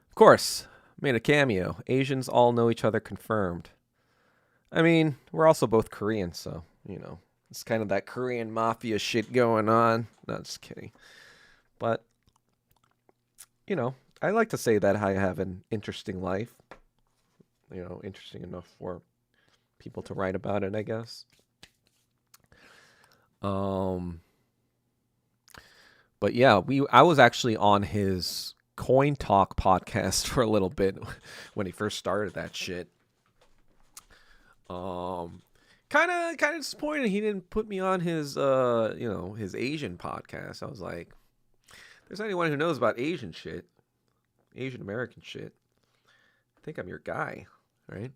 Of course, made a cameo. Asians all know each other confirmed. I mean, we're also both Korean, so, it's kind of that Korean mafia shit going on. No, just kidding. But, I like to say that I have an interesting life. Interesting enough for people to write about it, I guess. But yeah, I was actually on his Coin Talk podcast for a little bit when he first started that shit. Kind of disappointed he didn't put me on his his Asian podcast. I was like, if there's anyone who knows about Asian shit, Asian American shit, I think I'm your guy, right?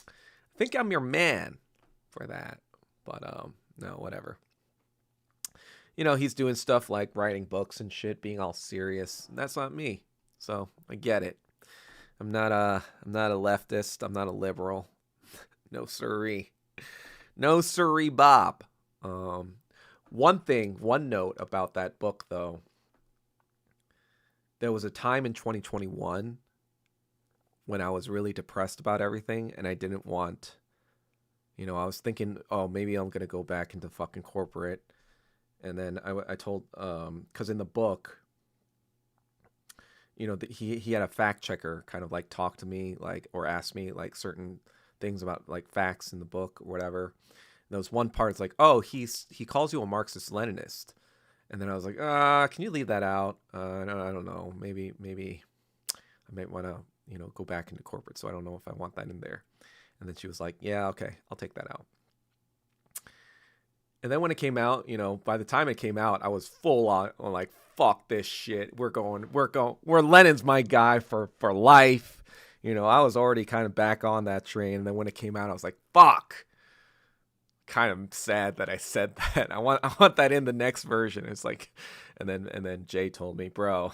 I think I'm your man for that. But no, whatever. He's doing stuff like writing books and shit, being all serious. That's not me. So I get it. I'm not a leftist. I'm not a liberal. No siree. No siree, Bob. One note about that book, though. There was a time in 2021 when I was really depressed about everything, and I didn't want, I was thinking, oh, maybe I'm going to go back into fucking corporate. And then I told, because in the book, he had a fact checker kind of like talk to me, like, or ask me like certain things about like facts in the book or whatever. And there was one part, it's like, oh, he calls you a Marxist Leninist. And then I was like, can you leave that out? I don't know. Maybe I might want to, go back into corporate. So I don't know if I want that in there. And then she was like, yeah, okay, I'll take that out. And then when it came out, by the time it came out, I was full on like, fuck this shit. We're Lenin's my guy for life. I was already kind of back on that train. And then when it came out, I was like, fuck. Kind of sad that I said that. I want that in the next version. It's like, and then Jay told me, bro,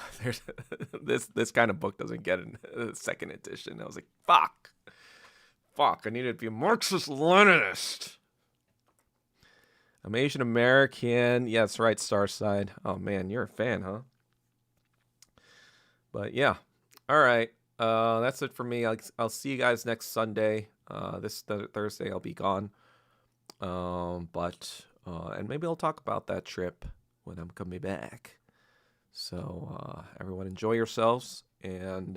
there's this kind of book doesn't get a second edition. I was like, fuck. I needed to be a Marxist Leninist. I'm Asian American. Yeah, that's right, Starside. Oh man, you're a fan, huh? But yeah, all right. That's it for me. I'll see you guys next Sunday. This Thursday I'll be gone. But and maybe I'll talk about that trip when I'm coming back. So everyone enjoy yourselves and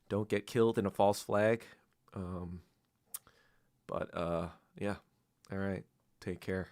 don't get killed in a false flag. But yeah, all right. Take care.